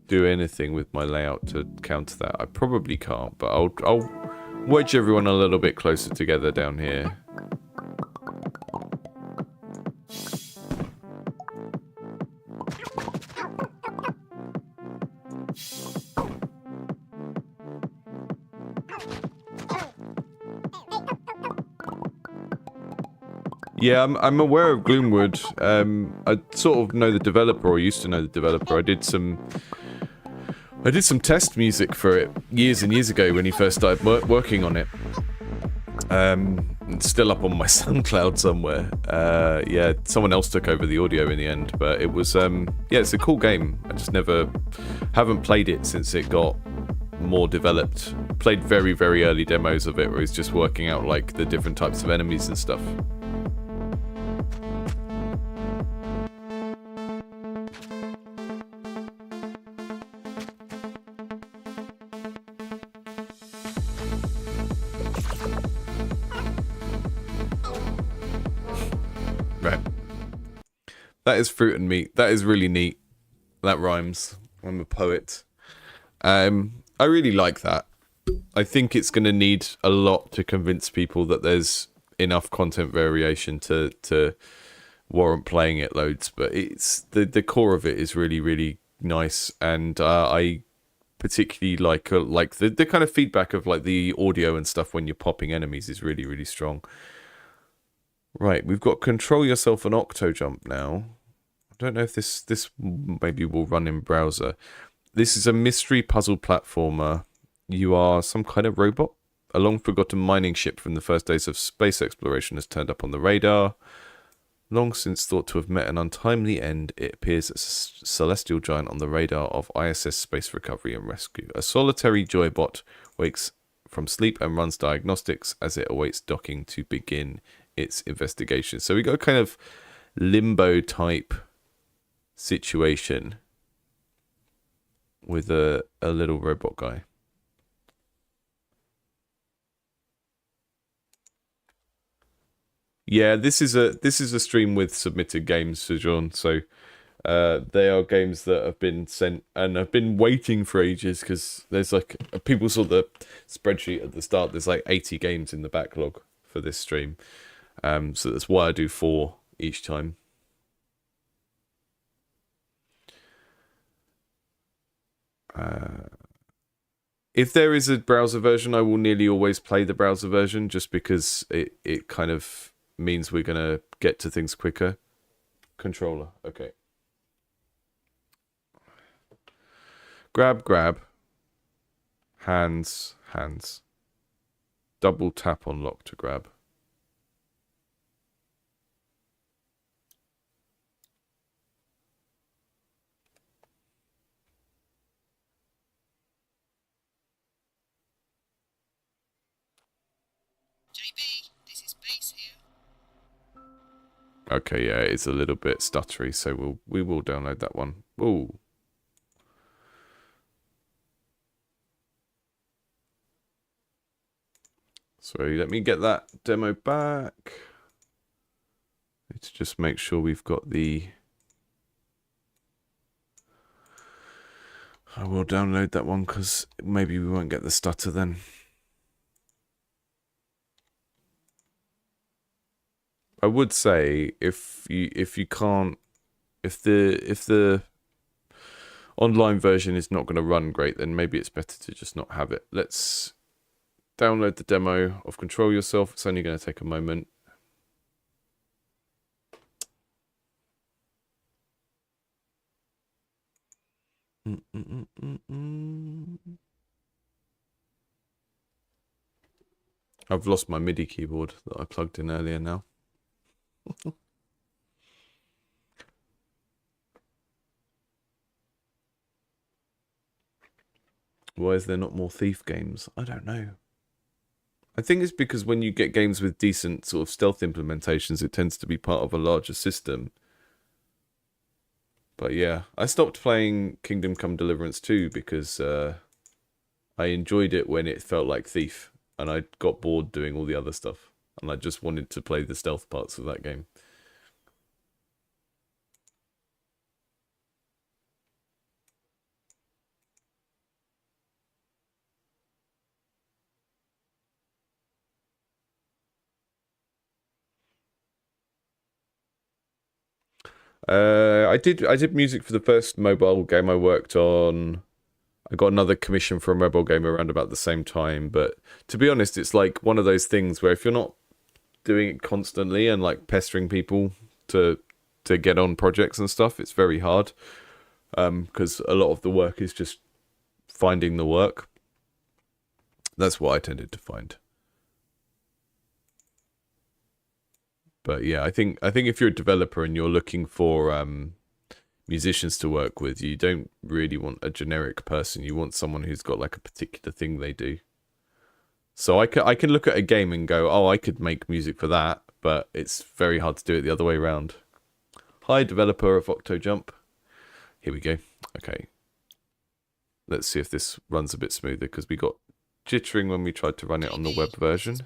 do anything with my layout to counter that? I probably can't, but I'll wedge everyone a little bit closer together down here. Yeah, I'm aware of Gloomwood. I sort of know the developer, or used to know the developer. I did some test music for it years and years ago when he first started working on it. It's still up on my SoundCloud somewhere. Yeah, someone else took over the audio in the end, but it was yeah, it's a cool game. I just haven't played it since it got more developed. Played very, very early demos of it where he's just working out like the different types of enemies and stuff. That is fruit and meat. That is really neat. That rhymes. I'm a poet. I really like that. I think it's going to need a lot to convince people that there's enough content variation to warrant playing it loads. But it's the core of it is really, really nice, and I particularly like the kind of feedback of like the audio and stuff when you're popping enemies is really, really strong. Right, we've got Control Yourself and Octo Jump now. I don't know if this maybe will run in browser. This is a mystery puzzle platformer. You are some kind of robot. A long-forgotten mining ship from the first days of space exploration has turned up on the radar. Long since thought to have met an untimely end, it appears as a celestial giant on the radar of ISS Space Recovery and Rescue. A solitary joybot wakes from sleep and runs diagnostics as it awaits docking to begin its investigation. So we got a kind of limbo type situation with a little robot guy. Yeah, this is a stream with submitted games, Sojourn. So they are games that have been sent and have been waiting for ages because there's like people saw the spreadsheet at the start. There's like 80 games in the backlog for this stream. So that's why I do 4 each time. If there is a browser version, I will nearly always play the browser version just because it kind of means we're going to get to things quicker. Controller, okay. Grab. Hands. hands. Double tap on lock to grab. JB, this is Base here. Okay, yeah, it's a little bit stuttery, so we will download that one. Ooh. Sorry, let me get that demo back. Let's just make sure we've got the... I will download that one because maybe we won't get the stutter then. I would say if the online version is not going to run great, then maybe it's better to just not have it. Let's download the demo of Control Yourself. It's only going to take a moment. I've lost my MIDI keyboard that I plugged in earlier now. Why is there not more Thief games? I don't know. I think it's because when you get games with decent sort of stealth implementations, it tends to be part of a larger system. But yeah, I stopped playing Kingdom Come Deliverance 2 because I enjoyed it when it felt like Thief. And I got bored doing all the other stuff. And I just wanted to play the stealth parts of that game. I did music for the first mobile game I worked on. I got another commission for a mobile game around about the same time. But to be honest, it's like one of those things where if you're not doing it constantly and like pestering people to get on projects and stuff, it's very hard. Because a lot of the work is just finding the work. That's what I tended to find. But yeah, I think if you're a developer and you're looking for musicians to work with, you don't really want a generic person. You want someone who's got like a particular thing they do. So I can look at a game and go, oh, I could make music for that, but it's very hard to do it the other way around. Hi, developer of Octo Jump. Here we go. Okay. Let's see if this runs a bit smoother, because we got jittering when we tried to run it on the web version.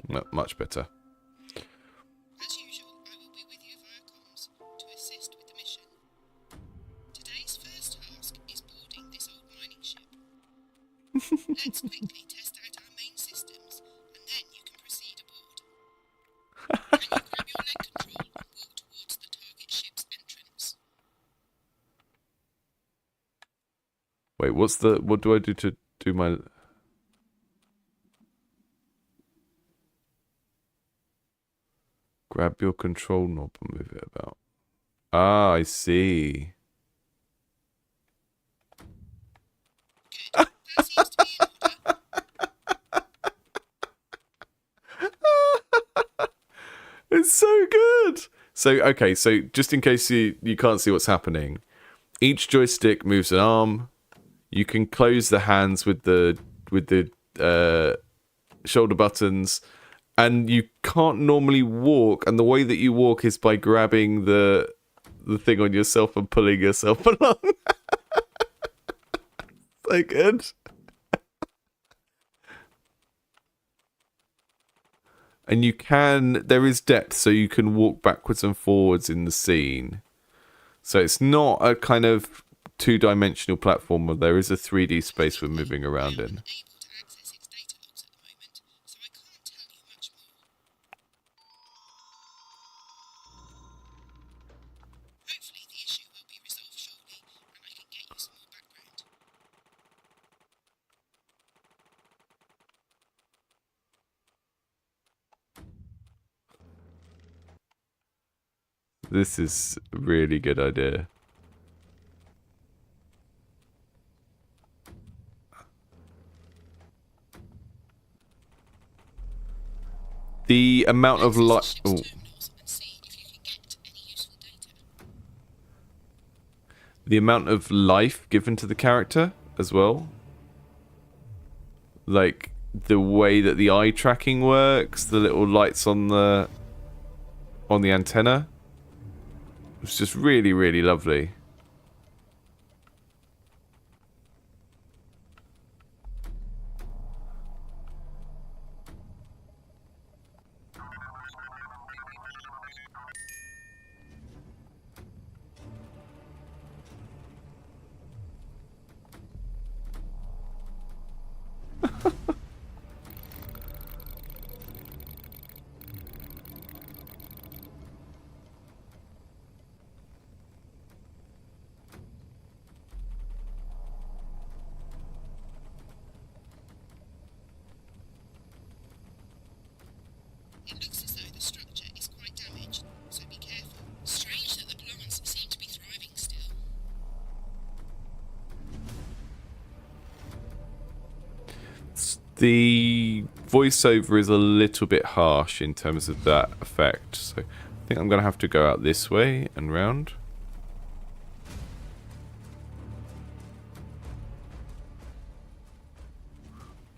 No, much better. As usual, I will be with you via comms to assist with the mission. Today's first task is boarding this old mining ship. Let's quickly test out our main systems, and then you can proceed aboard. Can you grab your leg control and walk towards the target ship's entrance? Wait, what do I do to do my... Grab your control knob and move it about. Ah, I see. Good. That seems to be in order. It's so good. So, okay, so just in case you can't see what's happening, each joystick moves an arm. You can close the hands with the shoulder buttons. And you can't normally walk, and the way that you walk is by grabbing the thing on yourself and pulling yourself along. So good. And there is depth, so you can walk backwards and forwards in the scene. So it's not a kind of two-dimensional platform, there is a 3D space we're moving around in. This is a really good idea. The amount of light. Access the ship's terminals and see if you can get any useful data. The amount of life given to the character as well. Like the way that the eye tracking works, the little lights on the antenna. It's just really, really lovely. It looks as though the structure is quite damaged, so be careful. Strange that the plants seem to be thriving still. The voiceover is a little bit harsh in terms of that effect, so I think I'm going to have to go out this way and round.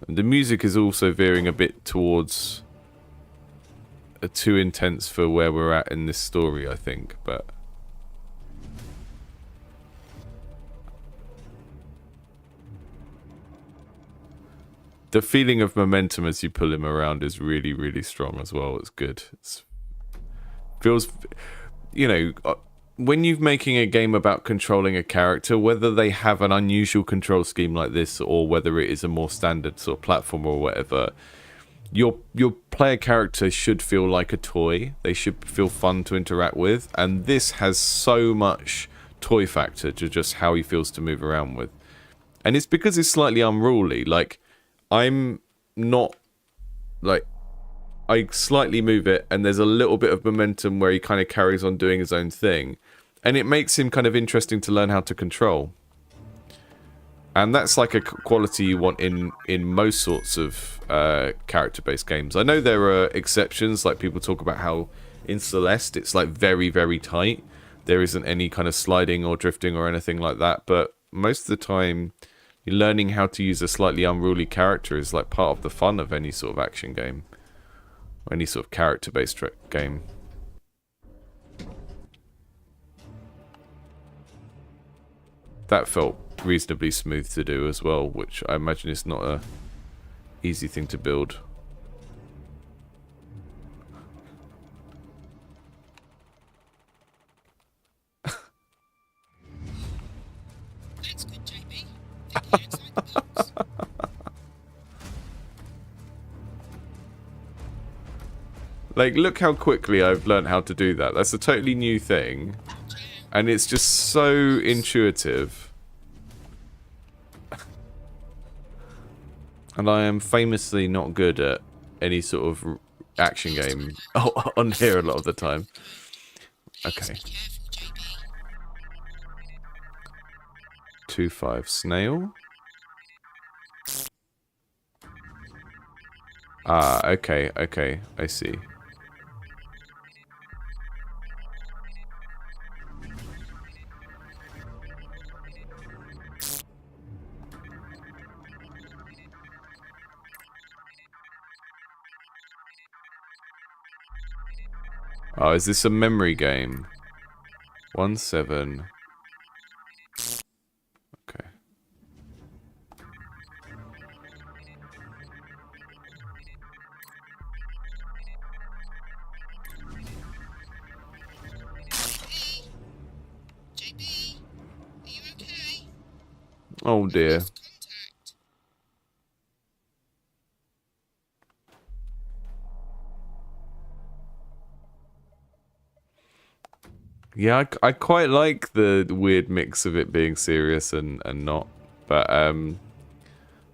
And the music is also veering a bit towards too intense for where we're at in this story, I think, but the feeling of momentum as you pull him around is really, really strong as well. It's good. Feels, you know, when you're making a game about controlling a character, whether they have an unusual control scheme like this or whether it is a more standard sort of platform or whatever, your player character should feel like a toy. They should feel fun to interact with, and this has so much toy factor to just how he feels to move around with. And it's because it's slightly unruly. Like, I'm not, like, I slightly move it and there's a little bit of momentum where he kind of carries on doing his own thing, and it makes him kind of interesting to learn how to control. And that's like a quality you want in most sorts of character-based games. I know there are exceptions, like people talk about how in Celeste it's like very, very tight. There isn't any kind of sliding or drifting or anything like that, but most of the time learning how to use a slightly unruly character is like part of the fun of any sort of action game. Or any sort of character-based game. That felt reasonably smooth to do as well, which I imagine is not a easy thing to build. That's good, JB. Thinking outside the box. Like, look how quickly I've learned how to do that. That's a totally new thing. And it's just so intuitive. And I am famously not good at any sort of action game on here a lot of the time. Okay. 2-5 snail. Ah, okay, okay, I see. Oh, is this a memory game? 1-7. Okay. JB, are you okay? Oh dear. Contact. Yeah, I quite like the weird mix of it being serious and not. But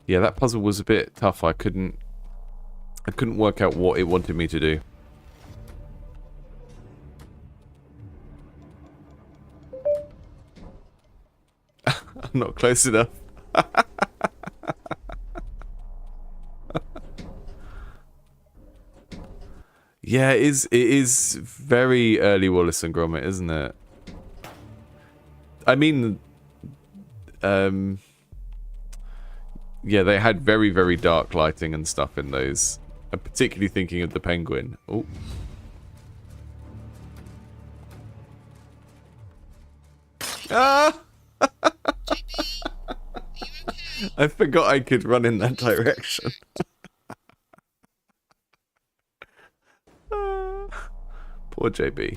yeah, that puzzle was a bit tough. I couldn't work out what it wanted me to do. I'm not close enough. Yeah, it is. It is very early Wallace and Gromit, isn't it? I mean, yeah, they had very, very dark lighting and stuff in those. I'm particularly thinking of the penguin. Oh. Ah! JB, are you okay? I forgot I could run in that direction. Poor JB.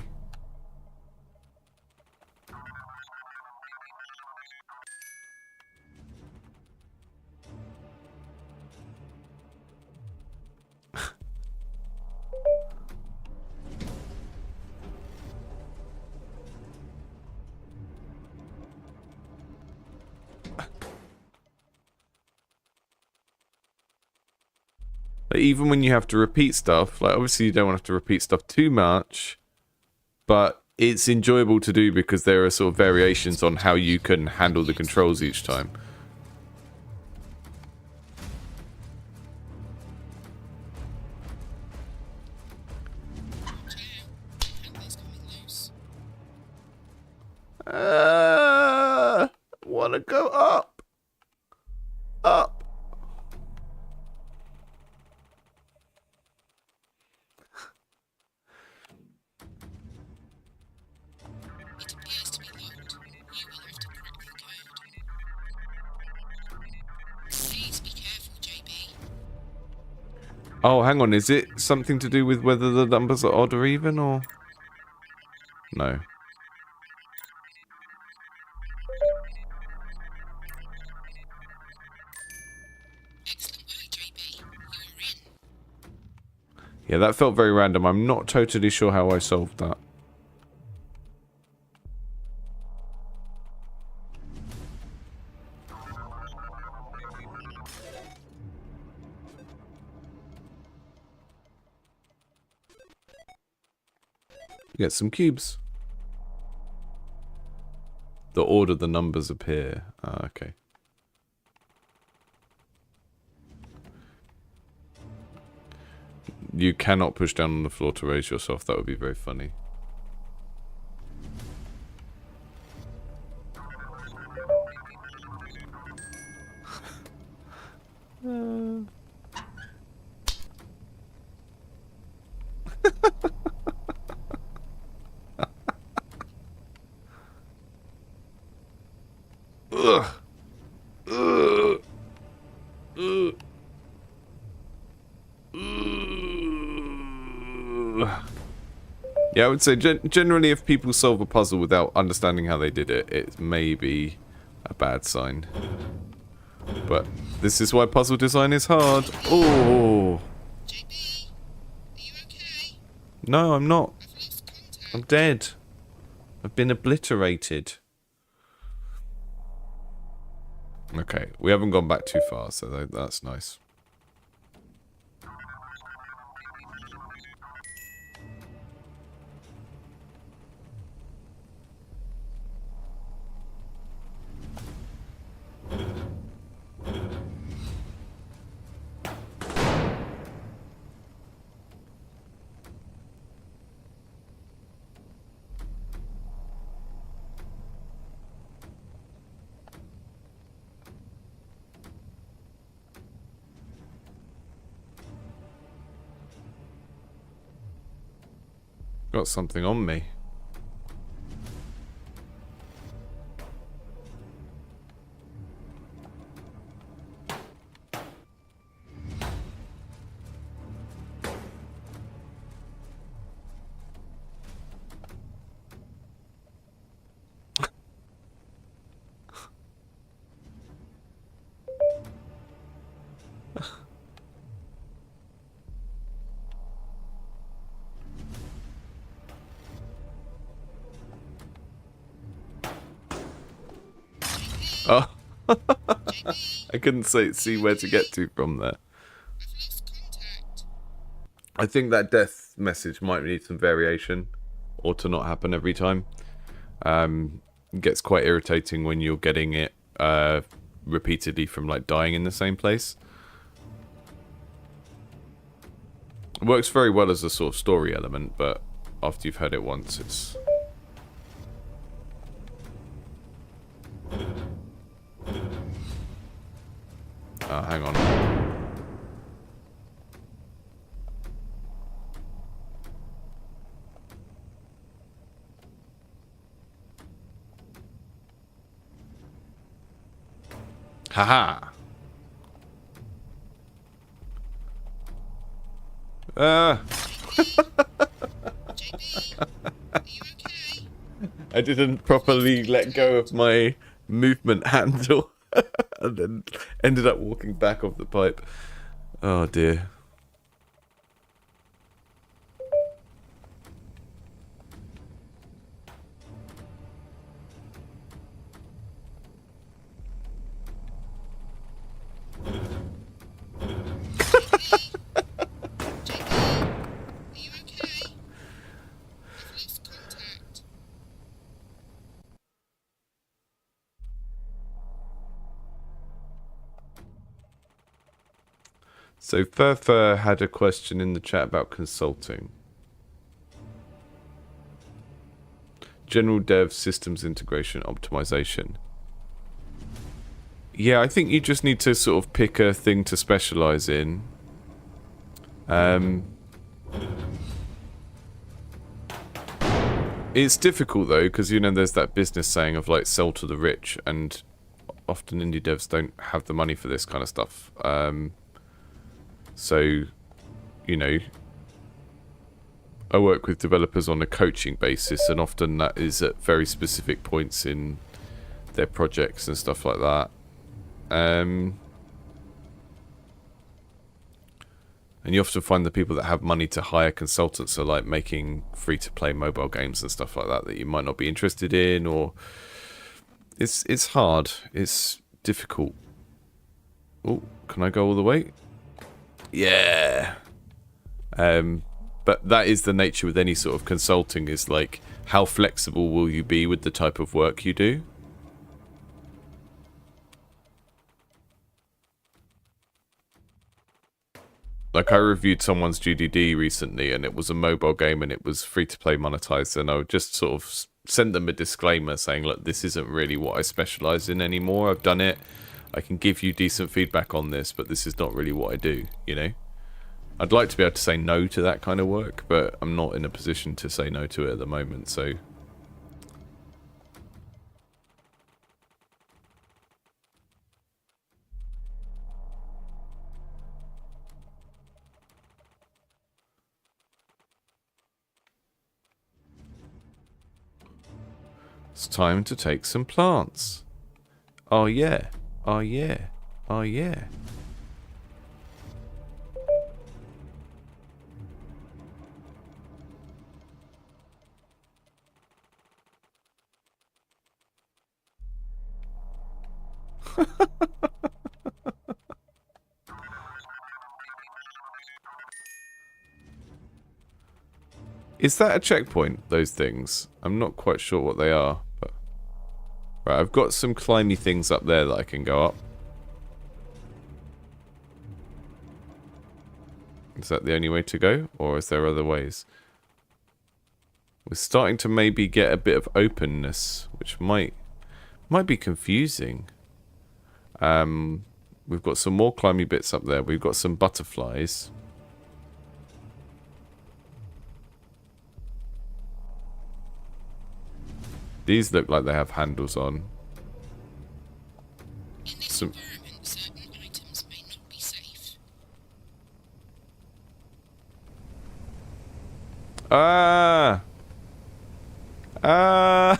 Even when you have to repeat stuff, like obviously you don't want to have to repeat stuff too much, but it's enjoyable to do because there are sort of variations on how you can handle the controls each time. Wanna go up? Up. It appears to be locked. You will have to crack the code. Please be careful, JB. Oh, hang on. Is it something to do with whether the numbers are odd or even, or no? Excellent work, JB. You are in. Yeah, that felt very random. I'm not totally sure how I solved that. Get some cubes. The order the numbers appear. Ah, okay. You cannot push down on the floor to raise yourself. That would be very funny. Ugh. Ugh. Ugh. Yeah, I would say generally if people solve a puzzle without understanding how they did it, it may be a bad sign. But this is why puzzle design is hard. Oh. JB, are you okay? No, I'm not. I've lost contact. I'm dead. I've been obliterated. Okay, we haven't gone back too far, so that's nice. Got something on me. Oh. I couldn't see where to get to from there. I've lost contact. I think that death message might need some variation, or to not happen every time. It gets quite irritating when you're getting it repeatedly from like dying in the same place. It works very well as a sort of story element, but after you've heard it once, it's... hang on. Haha! JB, are you okay? I didn't properly let go of my movement handle and then ended up walking back off the pipe. Oh dear. JB, are you okay? I've lost contact. So Furfur had a question in the chat about consulting. General dev, systems integration, optimization. Yeah, I think you just need to sort of pick a thing to specialize in. It's difficult though, because you know there's that business saying of like sell to the rich, and often indie devs don't have the money for this kind of stuff. So, you know, I work with developers on a coaching basis, and often that is at very specific points in their projects and stuff like that. And you often find the people that have money to hire consultants are like making free-to-play mobile games and stuff like that you might not be interested in, or it's hard, it's difficult. Oh, can I go all the way? Yeah. But that is the nature with any sort of consulting, is like, how flexible will you be with the type of work you do? Like, I reviewed someone's GDD recently, and it was a mobile game, and it was free-to-play monetized, and I would just sort of send them a disclaimer saying, look, this isn't really what I specialize in anymore. I've done it. I can give you decent feedback on this, but this is not really what I do, you know? I'd like to be able to say no to that kind of work, but I'm not in a position to say no to it at the moment, so... It's time to take some plants. Oh yeah, oh yeah, oh yeah. Is that a checkpoint, those things? I'm not quite sure what they are, but... Right, I've got some climby things up there that I can go up. Is that the only way to go, or is there other ways? We're starting to maybe get a bit of openness, which might be confusing. We've got some more climby bits up there. We've got some butterflies. These look like they have handles on. In this environment, certain items may not be safe. Ah! Ah!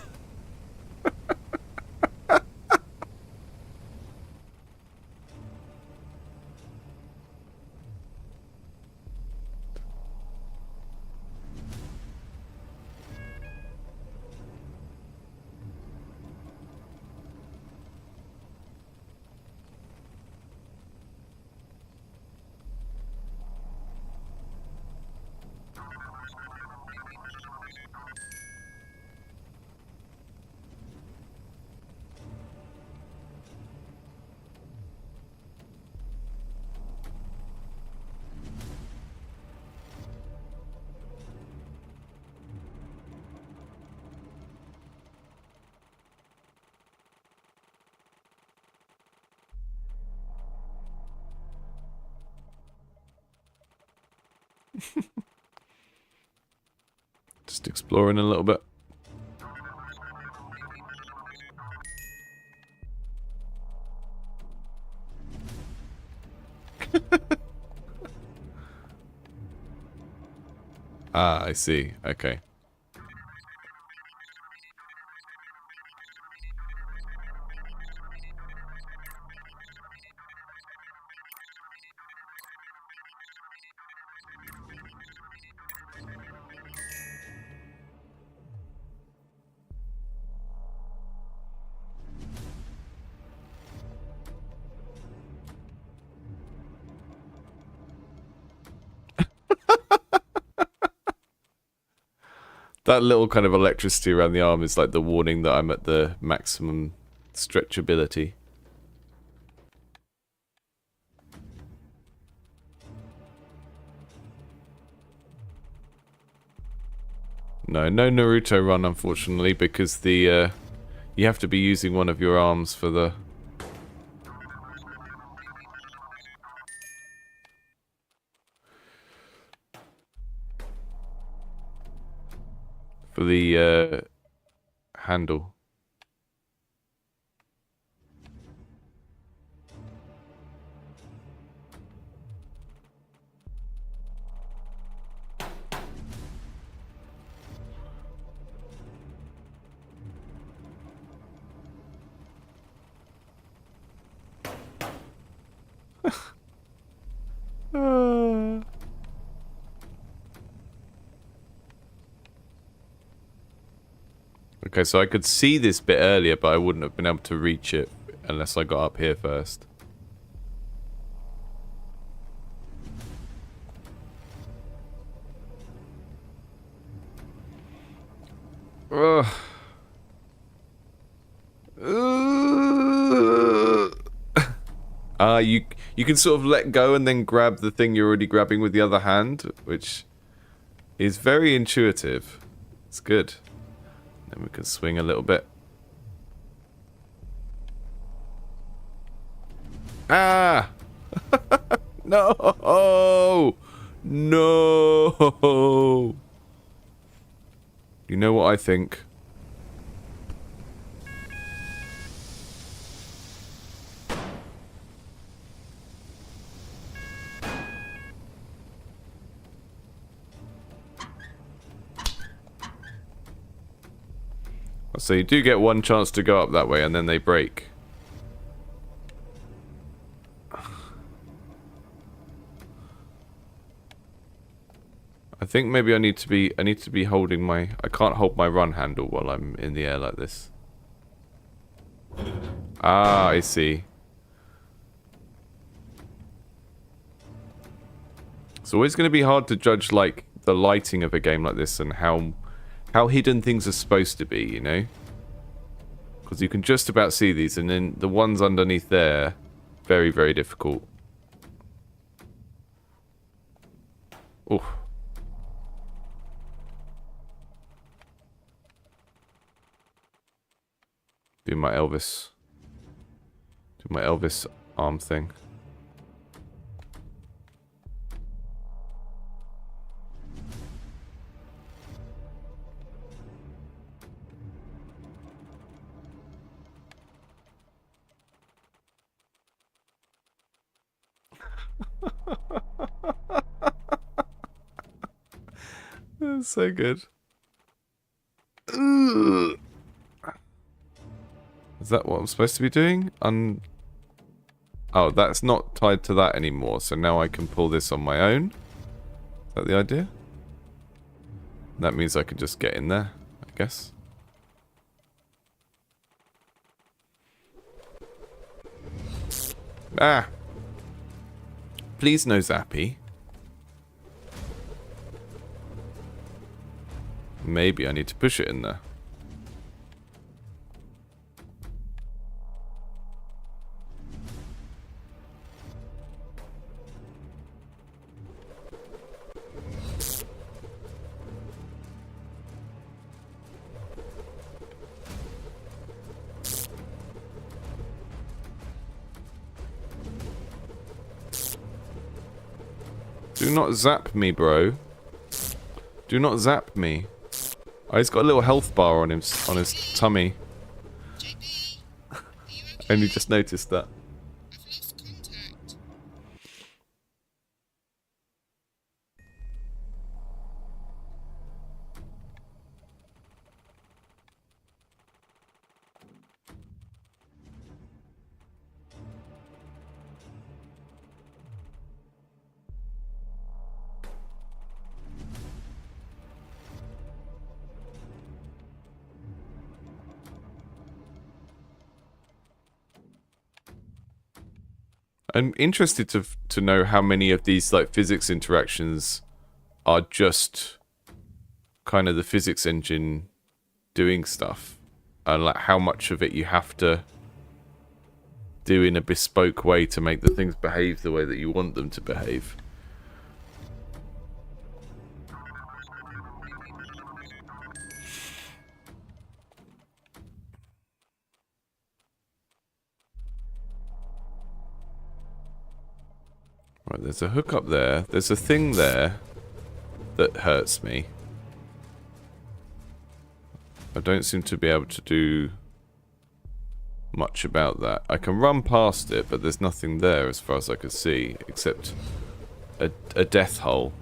Just exploring a little bit. Ah, I see. Okay. That little kind of electricity around the arm is like the warning that I'm at the maximum stretchability. No, no Naruto run, unfortunately, because the you have to be using one of your arms for the... handle. Okay, so I could see this bit earlier, but I wouldn't have been able to reach it unless I got up here first. Ugh. You can sort of let go and then grab the thing you're already grabbing with the other hand, which is very intuitive. It's good. Then we can swing a little bit. Ah! No! No! You know what I think? So you do get one chance to go up that way and then they break. I think maybe I need to be holding my... I can't hold my run handle while I'm in the air like this. Ah, I see. It's always going to be hard to judge, like, the lighting of a game like this and how hidden things are supposed to be, you know? Because you can just about see these, and then the ones underneath there, very, very difficult. Oof. Do my Elvis arm thing. That's so good. Ugh. Is that what I'm supposed to be doing? Oh, that's not tied to that anymore, so now I can pull this on my own. Is that the idea? That means I can just get in there, I guess. Ah! Please no zappy. Maybe I need to push it in there. Do not zap me, bro. Do not zap me. Oh, he's got a little health bar on his tummy. JB, are you okay? Only just noticed that. I've lost contact. I'm interested to know how many of these like physics interactions are just kind of the physics engine doing stuff, and like how much of it you have to do in a bespoke way to make the things behave the way that you want them to behave. Right, there's a hook up there. There's a thing there that hurts me. I don't seem to be able to do much about that. I can run past it, but there's nothing there as far as I can see, except a death hole.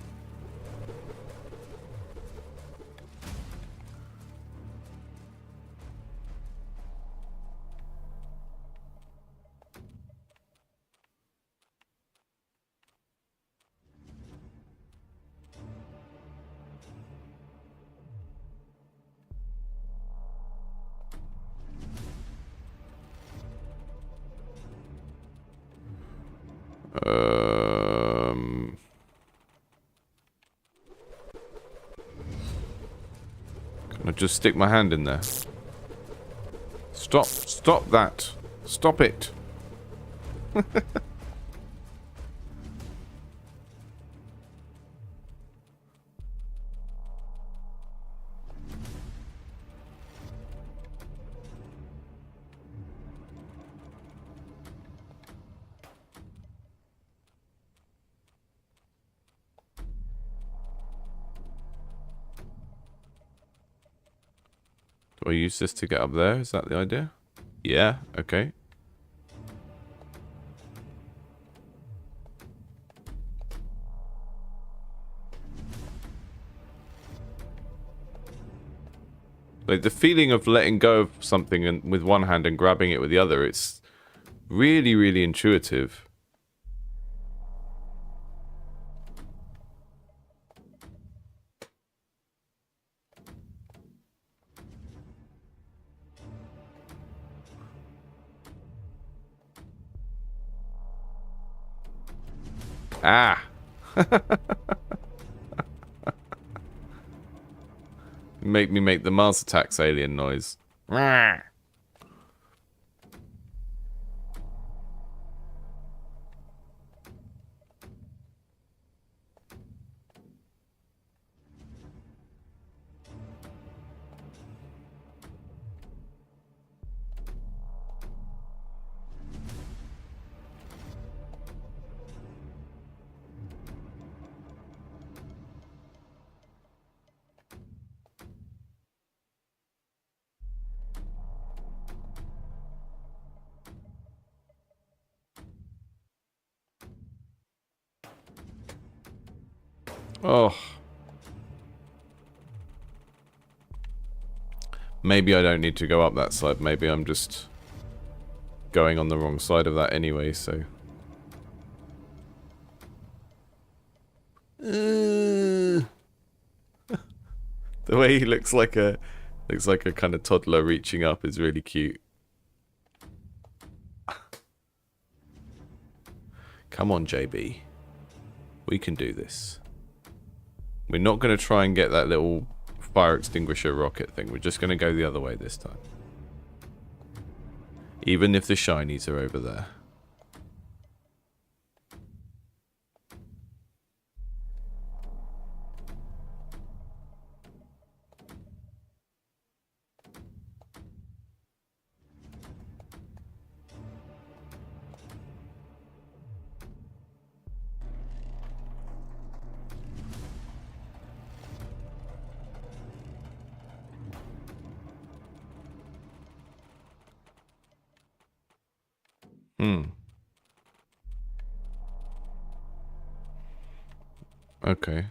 Can I just stick my hand in there? Stop that. Stop it. Do I use this to get up there? Is that the idea? Yeah, okay. Like the feeling of letting go of something and with one hand and grabbing it with the other, it's really, really intuitive. Ah! Make me make the Mars Attacks alien noise. Oh. Maybe I don't need to go up that side. Maybe I'm just going on the wrong side of that anyway, so... the way he looks like a kind of toddler reaching up is really cute. Come on, JB. We can do this. We're not going to try and get that little fire extinguisher rocket thing. We're just going to go the other way this time. Even if the shinies are over there. Hmm. Okay.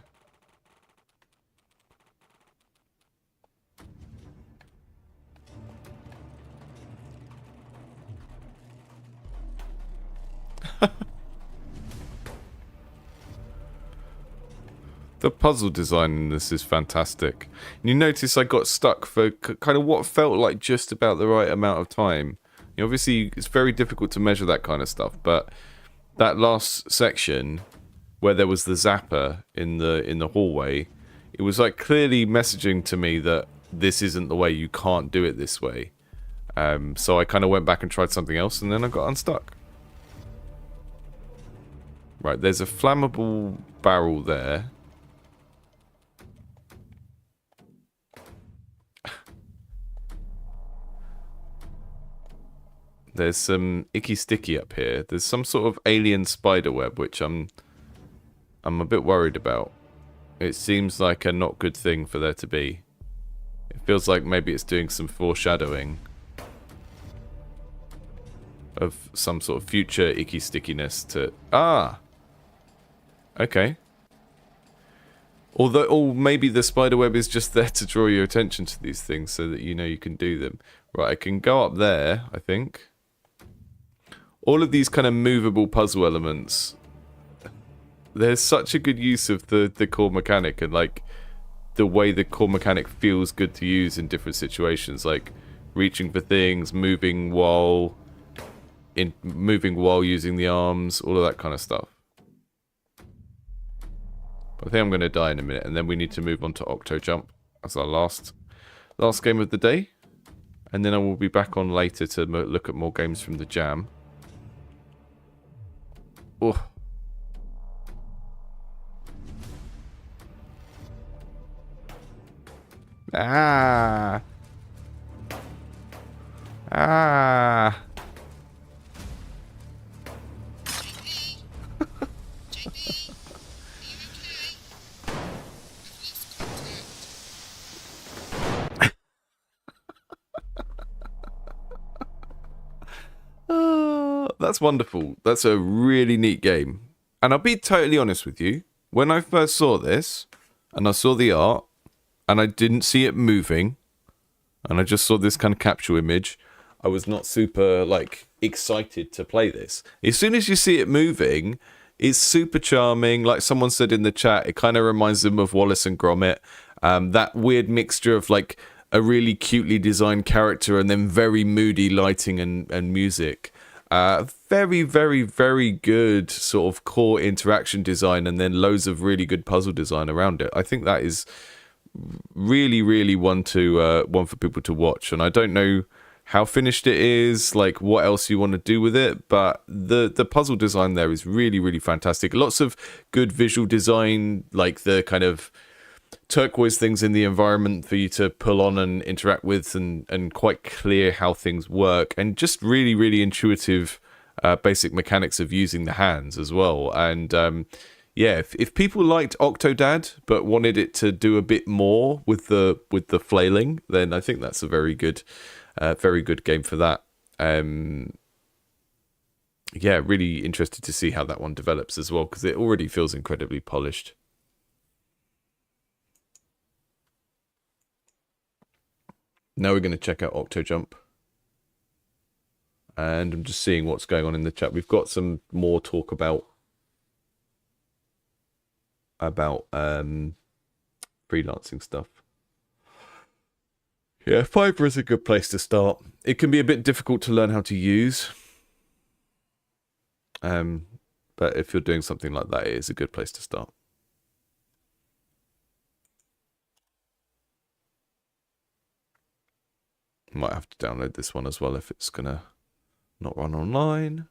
The puzzle design in this is fantastic. You notice I got stuck for kind of what felt like just about the right amount of time. Obviously, it's very difficult to measure that kind of stuff, but that last section where there was the zapper in the hallway, it was like clearly messaging to me that this isn't the way. You can't do it this way. So I kind of went back and tried something else, and then I got unstuck. Right, there's a flammable barrel there. There's some icky sticky up here. There's some sort of alien spider web, which I'm a bit worried about. It seems like a not good thing for there to be. It feels like maybe it's doing some foreshadowing of some sort of future icky stickiness to... Ah! Okay. Although, or maybe the spider web is just there to draw your attention to these things so that you know you can do them. Right, I can go up there, I think. All of these kind of movable puzzle elements, there's such a good use of the core mechanic, and like the way the core mechanic feels good to use in different situations, like reaching for things, moving while using the arms, all of that kind of stuff. But I think I'm going to die in a minute, and then we need to move on to Octo Jump as our last game of the day, and then I will be back on later to look at more games from the jam. Oh. Ah. Ah. JP, That's wonderful. That's a really neat game. And I'll be totally honest with you. When I first saw this, and I saw the art, and I didn't see it moving, and I just saw this kind of capture image, I was not super, like, excited to play this. As soon as you see it moving, it's super charming. Like someone said in the chat, it kind of reminds them of Wallace and Gromit. That weird mixture of, like, a really cutely designed character and then very moody lighting and music. Very, very, very good sort of core interaction design, and then loads of really good puzzle design around it. I think that is really, really one for people to watch. And I don't know how finished it is, like what else you want to do with it, but the puzzle design there is really, really fantastic. Lots of good visual design, like the kind of turquoise things in the environment for you to pull on and interact with, and quite clear how things work, and just really, really intuitive basic mechanics of using the hands as well. And yeah, if people liked Octodad but wanted it to do a bit more with the flailing, then I think that's a very good game for that. Yeah, really interested to see how that one develops as well, because it already feels incredibly polished. Now we're going to check out Octo Jump. And I'm just seeing what's going on in the chat. We've got some more talk about freelancing stuff. Yeah, Fiverr is a good place to start. It can be a bit difficult to learn how to use. But if you're doing something like that, it is a good place to start. Might have to download this one as well if it's gonna not run online.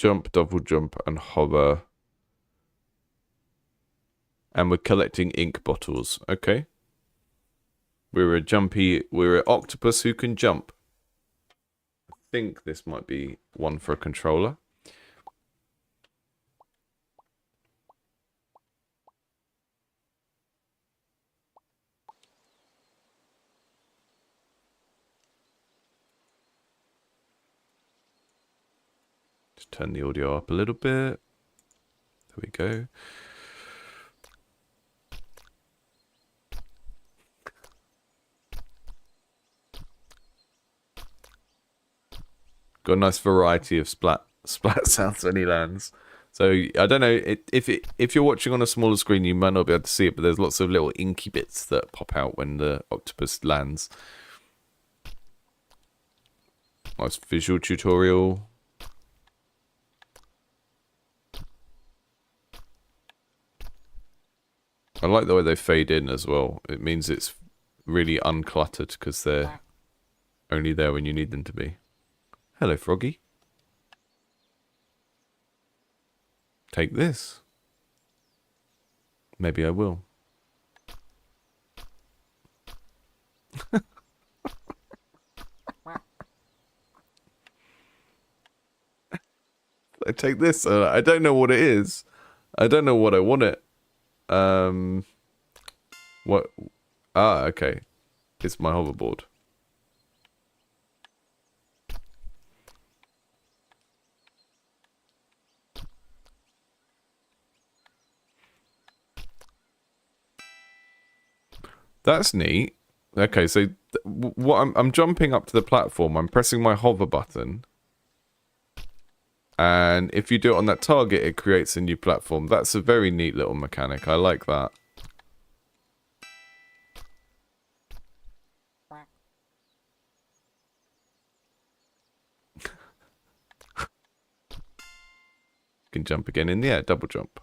jump, double jump, and hover. And we're collecting ink bottles. Okay. We're an octopus who can jump. I think this might be one for a controller. Just turn the audio up a little bit. There we go. Got a nice variety of splat sounds when he lands. So I don't know if you're watching on a smaller screen, you might not be able to see it, but there's lots of little inky bits that pop out when the octopus lands. Nice visual tutorial. I like the way they fade in as well. It means it's really uncluttered because they're only there when you need them to be. Hello, Froggy. Take this. Maybe I will. I take this. I don't know what it is. I don't know what I want it. What? Ah, okay. It's my hoverboard. That's neat. Okay, so what I'm jumping up to the platform. I'm pressing my hover button, and if you do it on that target, it creates a new platform. That's a very neat little mechanic. I like that. Can jump again in the air, double jump.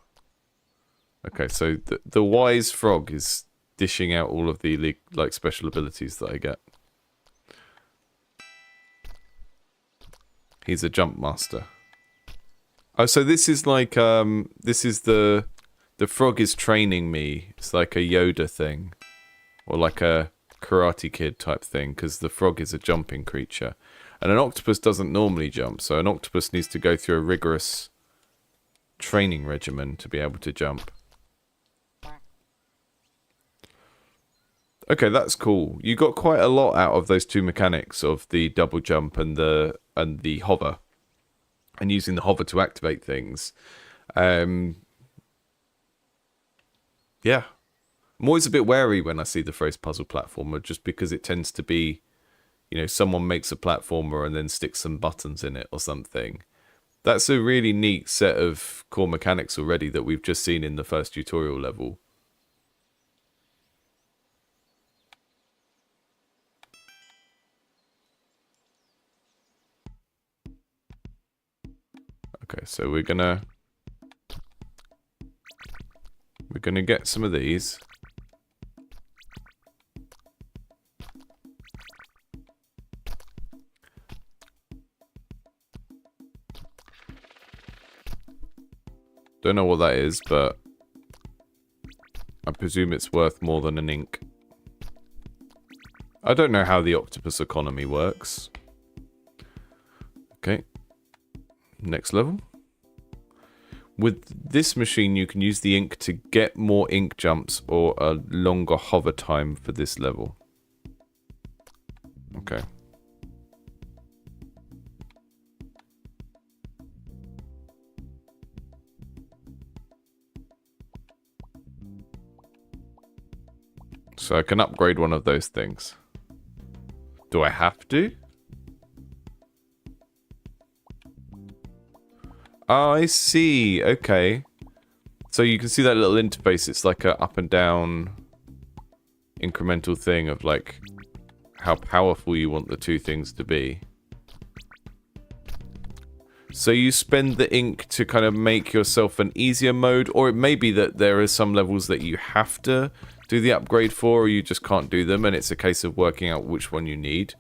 Okay, so the wise frog is dishing out all of the like special abilities that I get. He's a jump master. Oh, so this is like this is the frog is training me. It's like a Yoda thing, or like a Karate Kid type thing, because the frog is a jumping creature, and an octopus doesn't normally jump. So an octopus needs to go through a rigorous training regimen to be able to jump. Okay, that's cool. You got quite a lot out of those two mechanics of the double jump and the hover, and using the hover to activate things. Yeah, I'm always a bit wary when I see the phrase puzzle platformer, just because it tends to be, you know, someone makes a platformer and then sticks some buttons in it or something. That's a really neat set of core mechanics already that we've just seen in the first tutorial level. Okay, so we're gonna get some of these. Don't know what that is, but I presume it's worth more than an ink. I don't know how the octopus economy works. Okay. Next level. With this machine, you can use the ink to get more ink jumps or a longer hover time for this level. Okay. So I can upgrade one of those things. Do I have to? Oh, I see. Okay. So you can see that little interface. It's like a up and down incremental thing of like how powerful you want the two things to be. So you spend the ink to kind of make yourself an easier mode, or it may be that there are some levels that you have to do the upgrade for, or you just can't do them, and it's a case of working out which one you need.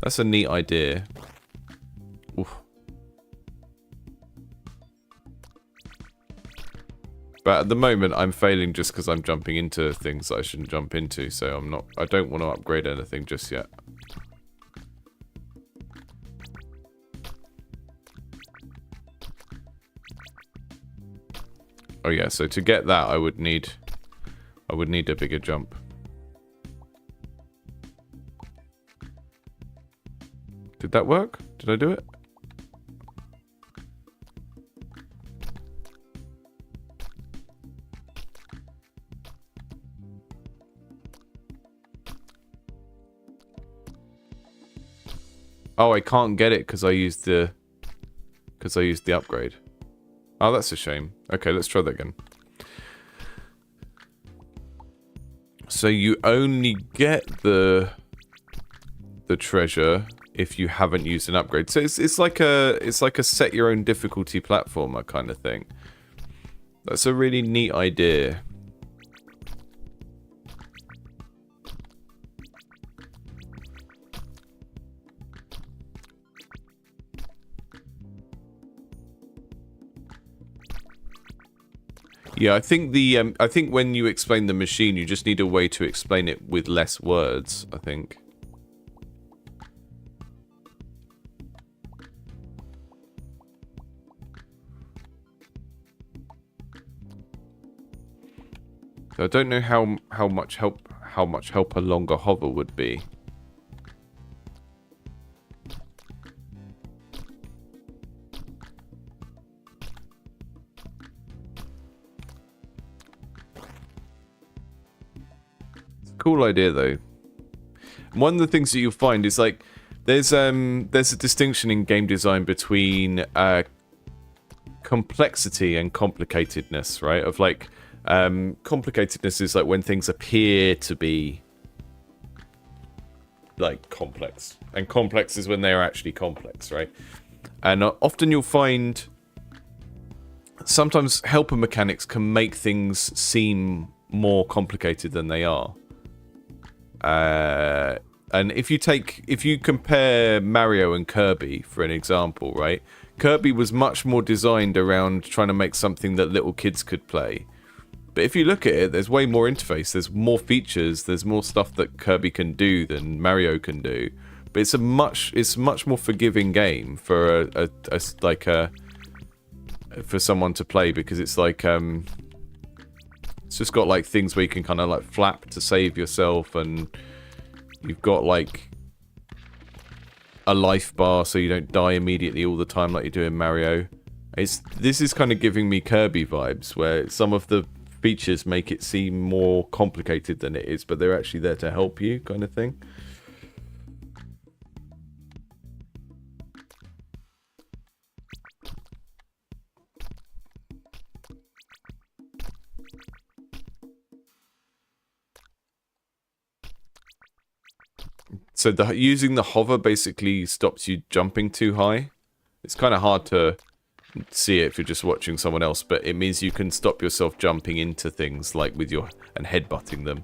That's a neat idea. Oof. But at the moment, I'm failing just because I'm jumping into things that I shouldn't jump into. So I'm not. I don't want to upgrade anything just yet. Oh yeah. So to get that, I would need a bigger jump. Did that work? Did I do it? Oh, I can't get it because I used the upgrade. Oh, that's a shame. Okay, let's try that again. So you only get the treasure if you haven't used an upgrade. So it's like a set your own difficulty platformer kind of thing. That's a really neat idea. Yeah, I think when you explain the machine, you just need a way to explain it with less words, I think. So I don't know how much help a longer hover would be. Cool idea though. One of the things that you'll find is like there's a distinction in game design between complexity and complicatedness, right? Of like complicatedness is like when things appear to be like complex, and complex is when they are actually complex, right? And often you'll find sometimes helper mechanics can make things seem more complicated than they are. And if you compare Mario and Kirby for an example, right? Kirby was much more designed around trying to make something that little kids could play. But if you look at it, there's way more interface, there's more features, there's more stuff that Kirby can do than Mario can do. But it's a much more forgiving game for for someone to play, because it's like it's just got like things where you can kind of like flap to save yourself, and you've got like a life bar so you don't die immediately all the time like you do in Mario. This is kind of giving me Kirby vibes, where some of the features make it seem more complicated than it is, but they're actually there to help you, kind of thing. So using the hover basically stops you jumping too high. It's kind of hard to see it if you're just watching someone else, but it means you can stop yourself jumping into things like with your and headbutting them,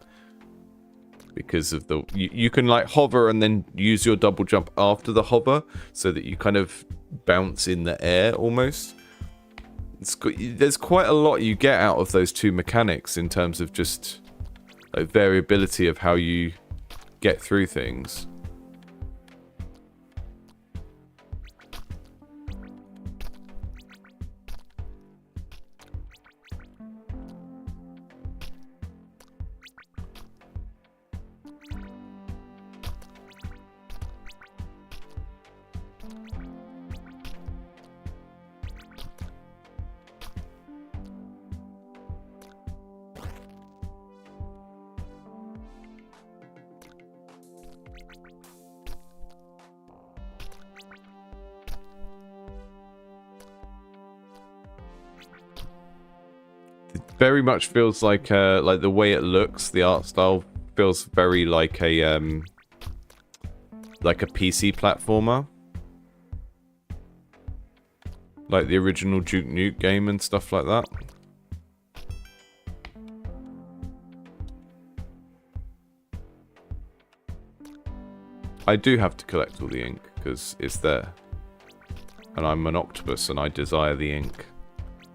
because of the you can like hover and then use your double jump after the hover, so that you kind of bounce in the air almost. There's quite a lot you get out of those two mechanics in terms of just like variability of how you get through things. Very much feels like the way it looks, the art style feels very like a PC platformer, like the original Duke Nukem game and stuff like that. I do have to collect all the ink because it's there, and I'm an octopus and I desire the ink,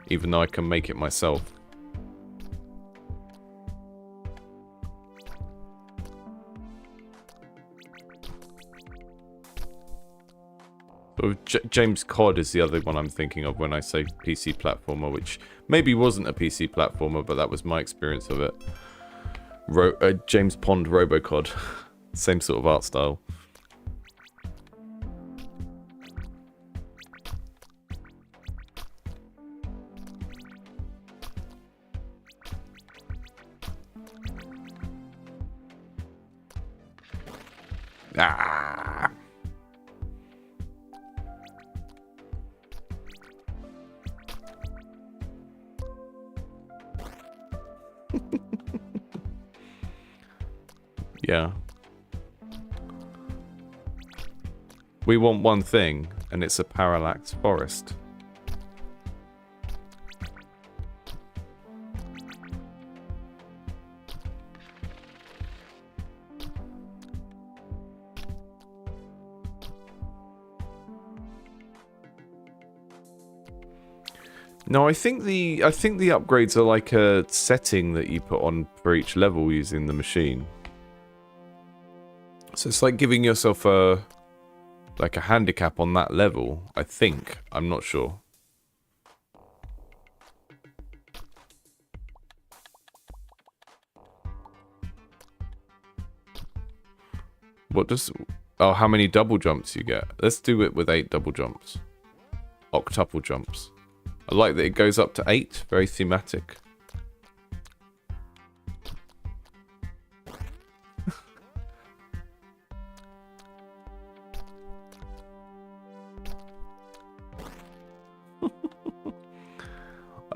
even though I can make it myself. Or James Cod is the other one I'm thinking of when I say PC platformer, which maybe wasn't a PC platformer, but that was my experience of it. James Pond Robocod. Same sort of art style. Ah! Yeah. We want one thing, and it's a parallax forest. No, I think the upgrades are like a setting that you put on for each level using the machine. So it's like giving yourself a handicap on that level, I think. I'm not sure. What does... Oh, how many double jumps you get? Let's do it with 8 double jumps. Octuple jumps. I like that it goes up to 8. Very thematic.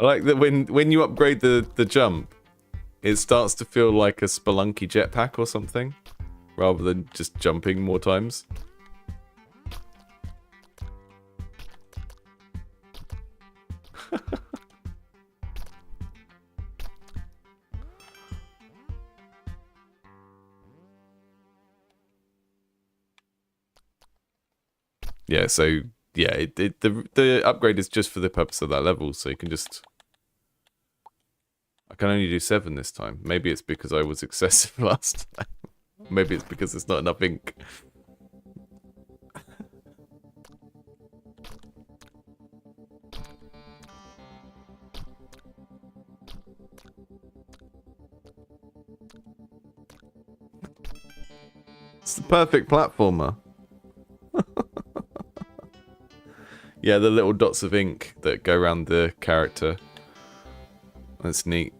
I like that when you upgrade the jump, it starts to feel like a Spelunky jetpack or something, rather than just jumping more times. Yeah, so yeah, the upgrade is just for the purpose of that level, so you can just... I can only do 7 this time. Maybe it's because I was excessive last time. Maybe it's because there's not enough ink. It's the perfect platformer. Yeah, the little dots of ink that go around the character. That's neat.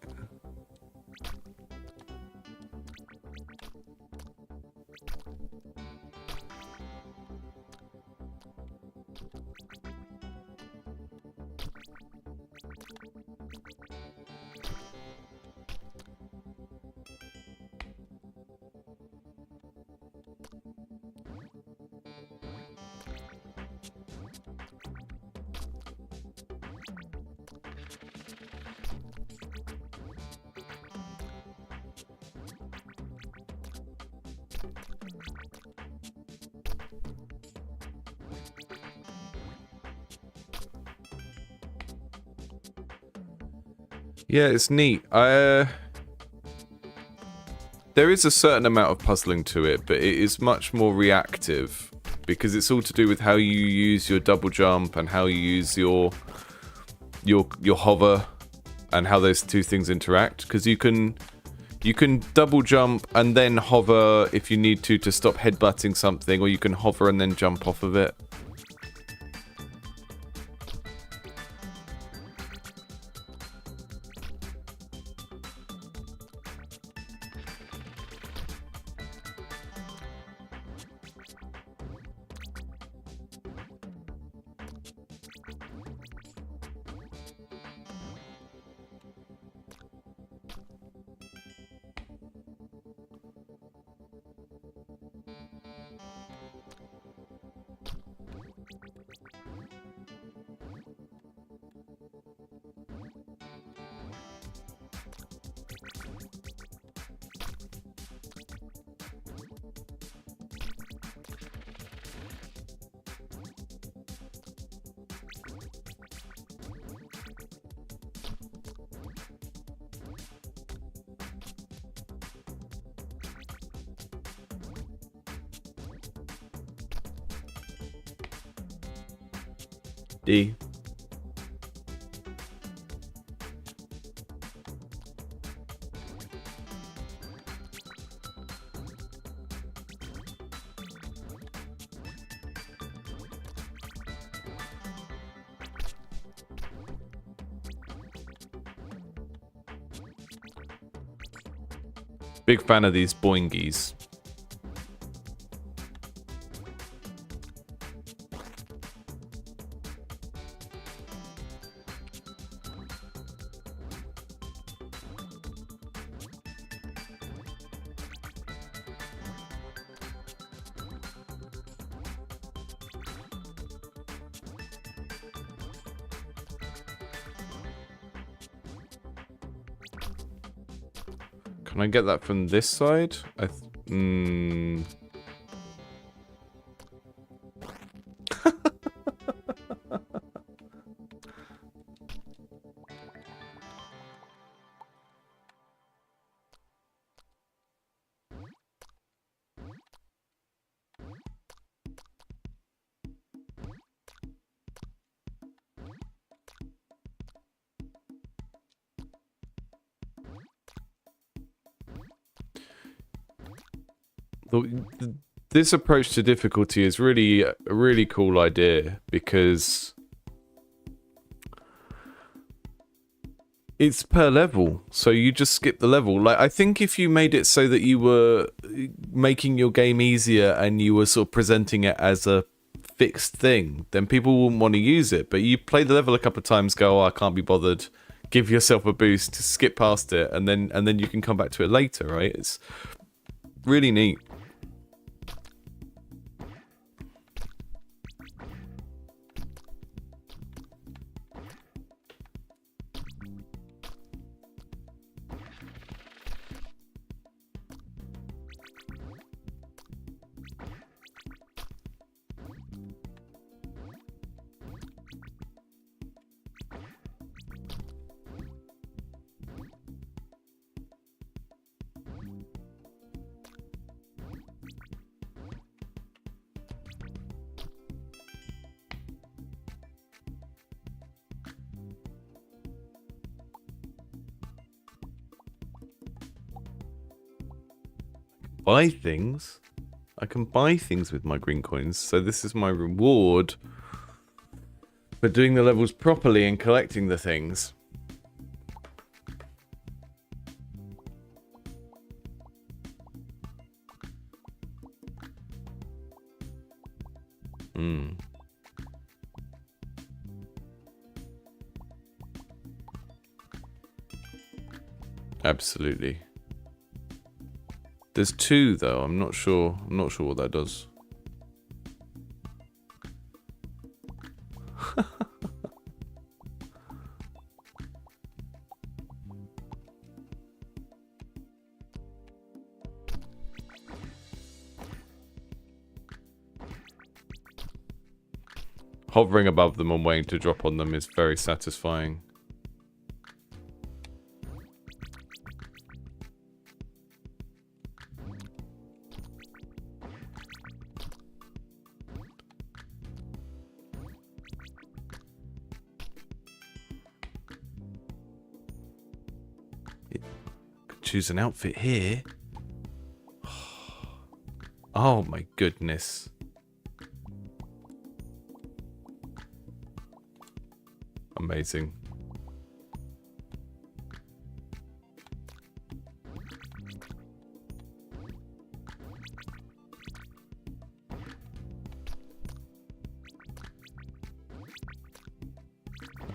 Yeah, it's neat. There is a certain amount of puzzling to it, but it is much more reactive because it's all to do with how you use your double jump and how you use your hover and how those two things interact. Because you can double jump and then hover if you need to stop headbutting something, or you can hover and then jump off of it. D. Big fan of these boingies. Can I get that from this side? This approach to difficulty is really a really cool idea because it's per level, so you just skip the level. Like, I think if you made it so that you were making your game easier and you were sort of presenting it as a fixed thing, then people wouldn't want to use it. But you play the level a couple of times, go, oh, I can't be bothered, give yourself a boost, skip past it, and then you can come back to it later, right? It's really neat. Buy things. I can buy things with my green coins, so this is my reward for doing the levels properly and collecting the things. Absolutely. There's two though. I'm not sure what that does. Hovering above them and waiting to drop on them is very satisfying. Choose an outfit here. Oh my goodness. Amazing.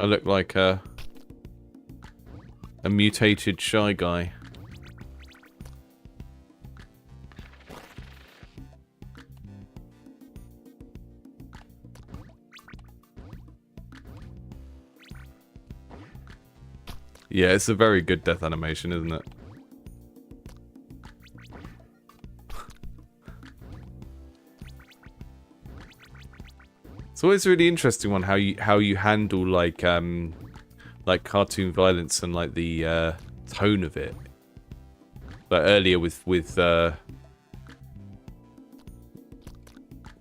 I look like a mutated shy guy. Yeah, it's a very good death animation, isn't it? It's always a really interesting one how you handle like cartoon violence and like the tone of it. Like earlier with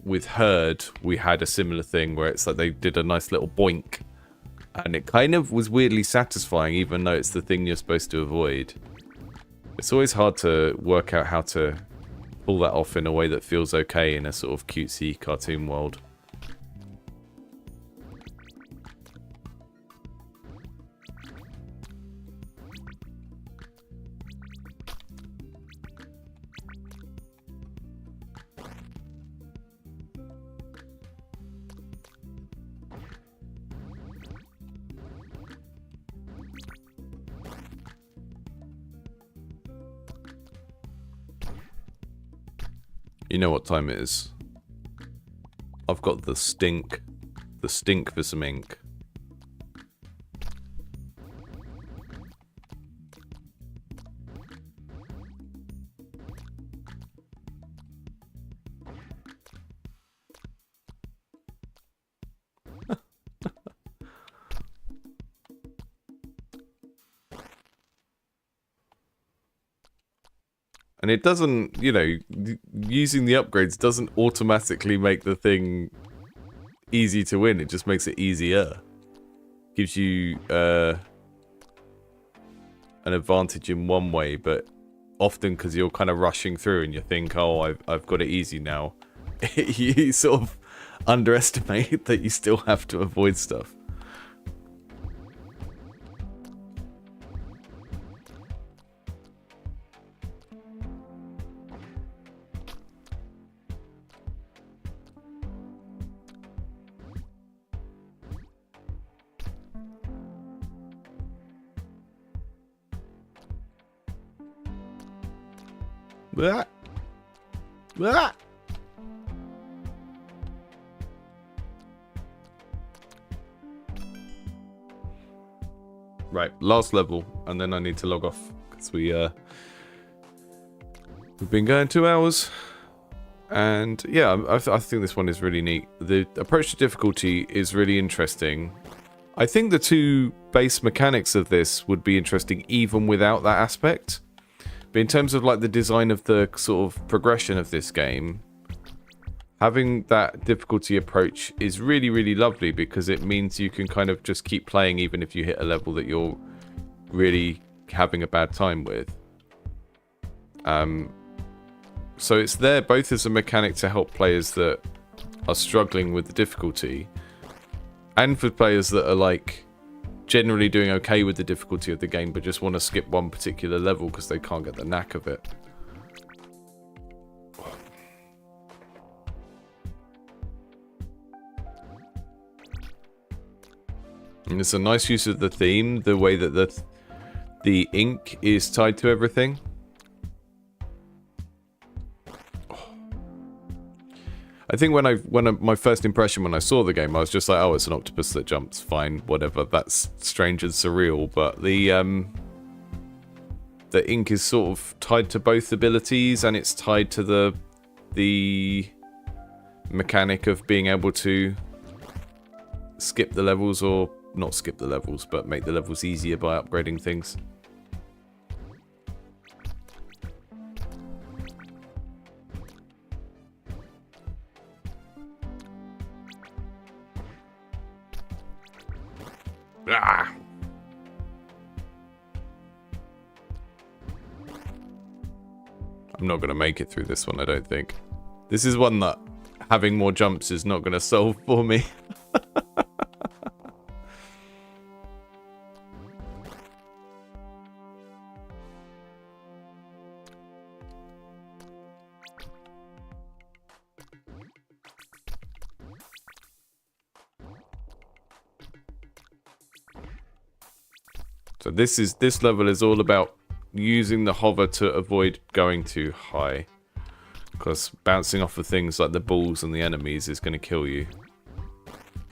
with Herd, we had a similar thing where it's like they did a nice little boink. And it kind of was weirdly satisfying, even though it's the thing you're supposed to avoid. It's always hard to work out how to pull that off in a way that feels okay in a sort of cutesy cartoon world. You know what time it is. I've got the stink for some ink. And it doesn't, you know, using the upgrades doesn't automatically make the thing easy to win. It just makes it easier. Gives you an advantage in one way, but often because you're kind of rushing through and you think, oh, I've got it easy now. You sort of underestimate that you still have to avoid stuff. Blah. Blah. Right, last level, and then I need to log off because we've been going 2 hours, and yeah, I think this one is really neat. The approach to difficulty is really interesting. I think the two base mechanics of this would be interesting even without that aspect. But in terms of like the design of the sort of progression of this game, having that difficulty approach is really, really lovely because it means you can kind of just keep playing even if you hit a level that you're really having a bad time with. So it's there both as a mechanic to help players that are struggling with the difficulty and for players that are like generally doing okay with the difficulty of the game but just want to skip one particular level because they can't get the knack of it. And it's a nice use of the theme, the way that the ink is tied to everything. I think my first impression when I saw the game, I was just like, oh, it's an octopus that jumps, fine, whatever. That's strange and surreal, but the ink is sort of tied to both abilities, and it's tied to the mechanic of being able to skip the levels, or not skip the levels, but make the levels easier by upgrading things. Ah. I'm not going to make it through this one, I don't think. This is one that having more jumps is not going to solve for me. So this level is all about using the hover to avoid going too high, because bouncing off of things like the balls and the enemies is going to kill you.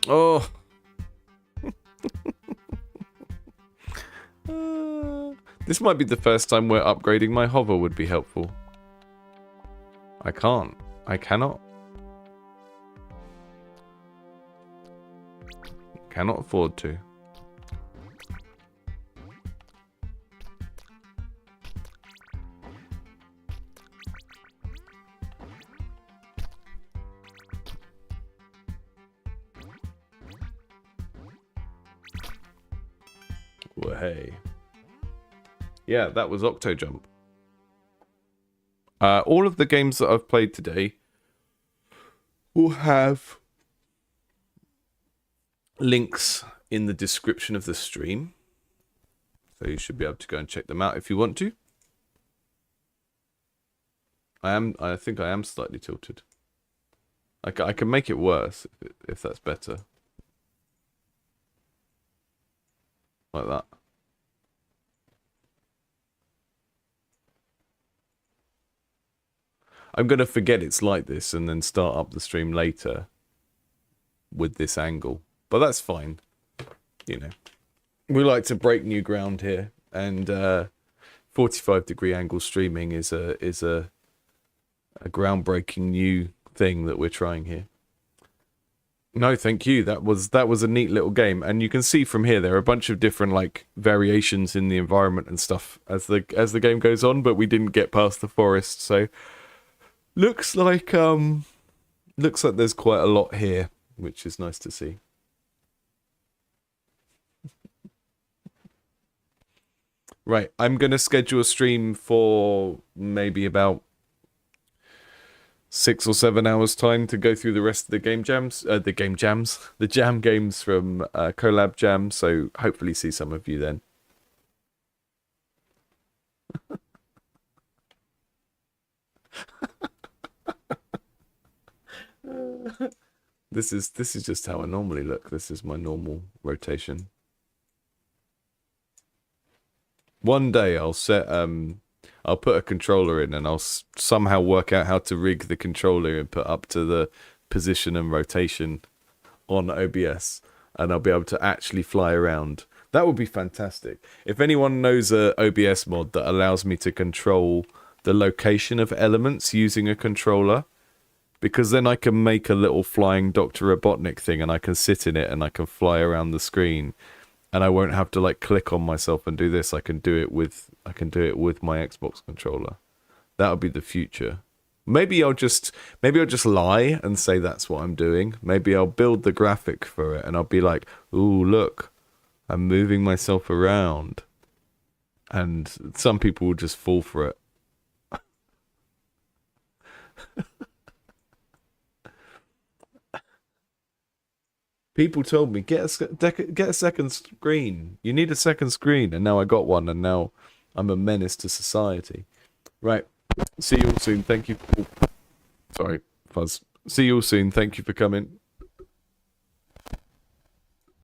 Oh! This might be the first time where upgrading my hover would be helpful. I can't. I cannot. Cannot afford to. Well, hey. Yeah, that was Octo Jump. All of the games that I've played today will have links in the description of the stream. So you should be able to go and check them out if you want to. I think I am slightly tilted. I can make it worse if that's better. Like that. I'm going to forget it's like this and then start up the stream later with this angle. But that's fine. You know. We like to break new ground here. And 45-degree angle streaming is a groundbreaking new thing that we're trying here. No, thank you. That was a neat little game, and you can see from here there are a bunch of different like variations in the environment and stuff as the game goes on, but we didn't get past the forest, so looks like there's quite a lot here, which is nice to see. Right, I'm going to schedule a stream for maybe about 6 or 7 hours time to go through the rest of the the jam games from Collab Jam, so hopefully see some of you then. This is just how I normally look. This is my normal rotation. One day I'll set I'll put a controller in and I'll somehow work out how to rig the controller and put up to the position and rotation on OBS, and I'll be able to actually fly around. That would be fantastic. If anyone knows a OBS mod that allows me to control the location of elements using a controller, because then I can make a little flying Dr. Robotnik thing and I can sit in it and I can fly around the screen. And I won't have to like click on myself and do this. I can do it with my Xbox controller. That would be the future. Maybe I'll just lie and say that's what I'm doing. Maybe I'll build the graphic for it and I'll be like, "Ooh, look, I'm moving myself around." And some people will just fall for it. People told me, get a second screen. You need a second screen. And now I got one, and now I'm a menace to society. Right. See you all soon. Thank you. Sorry, Fuzz. See you all soon. Thank you for coming.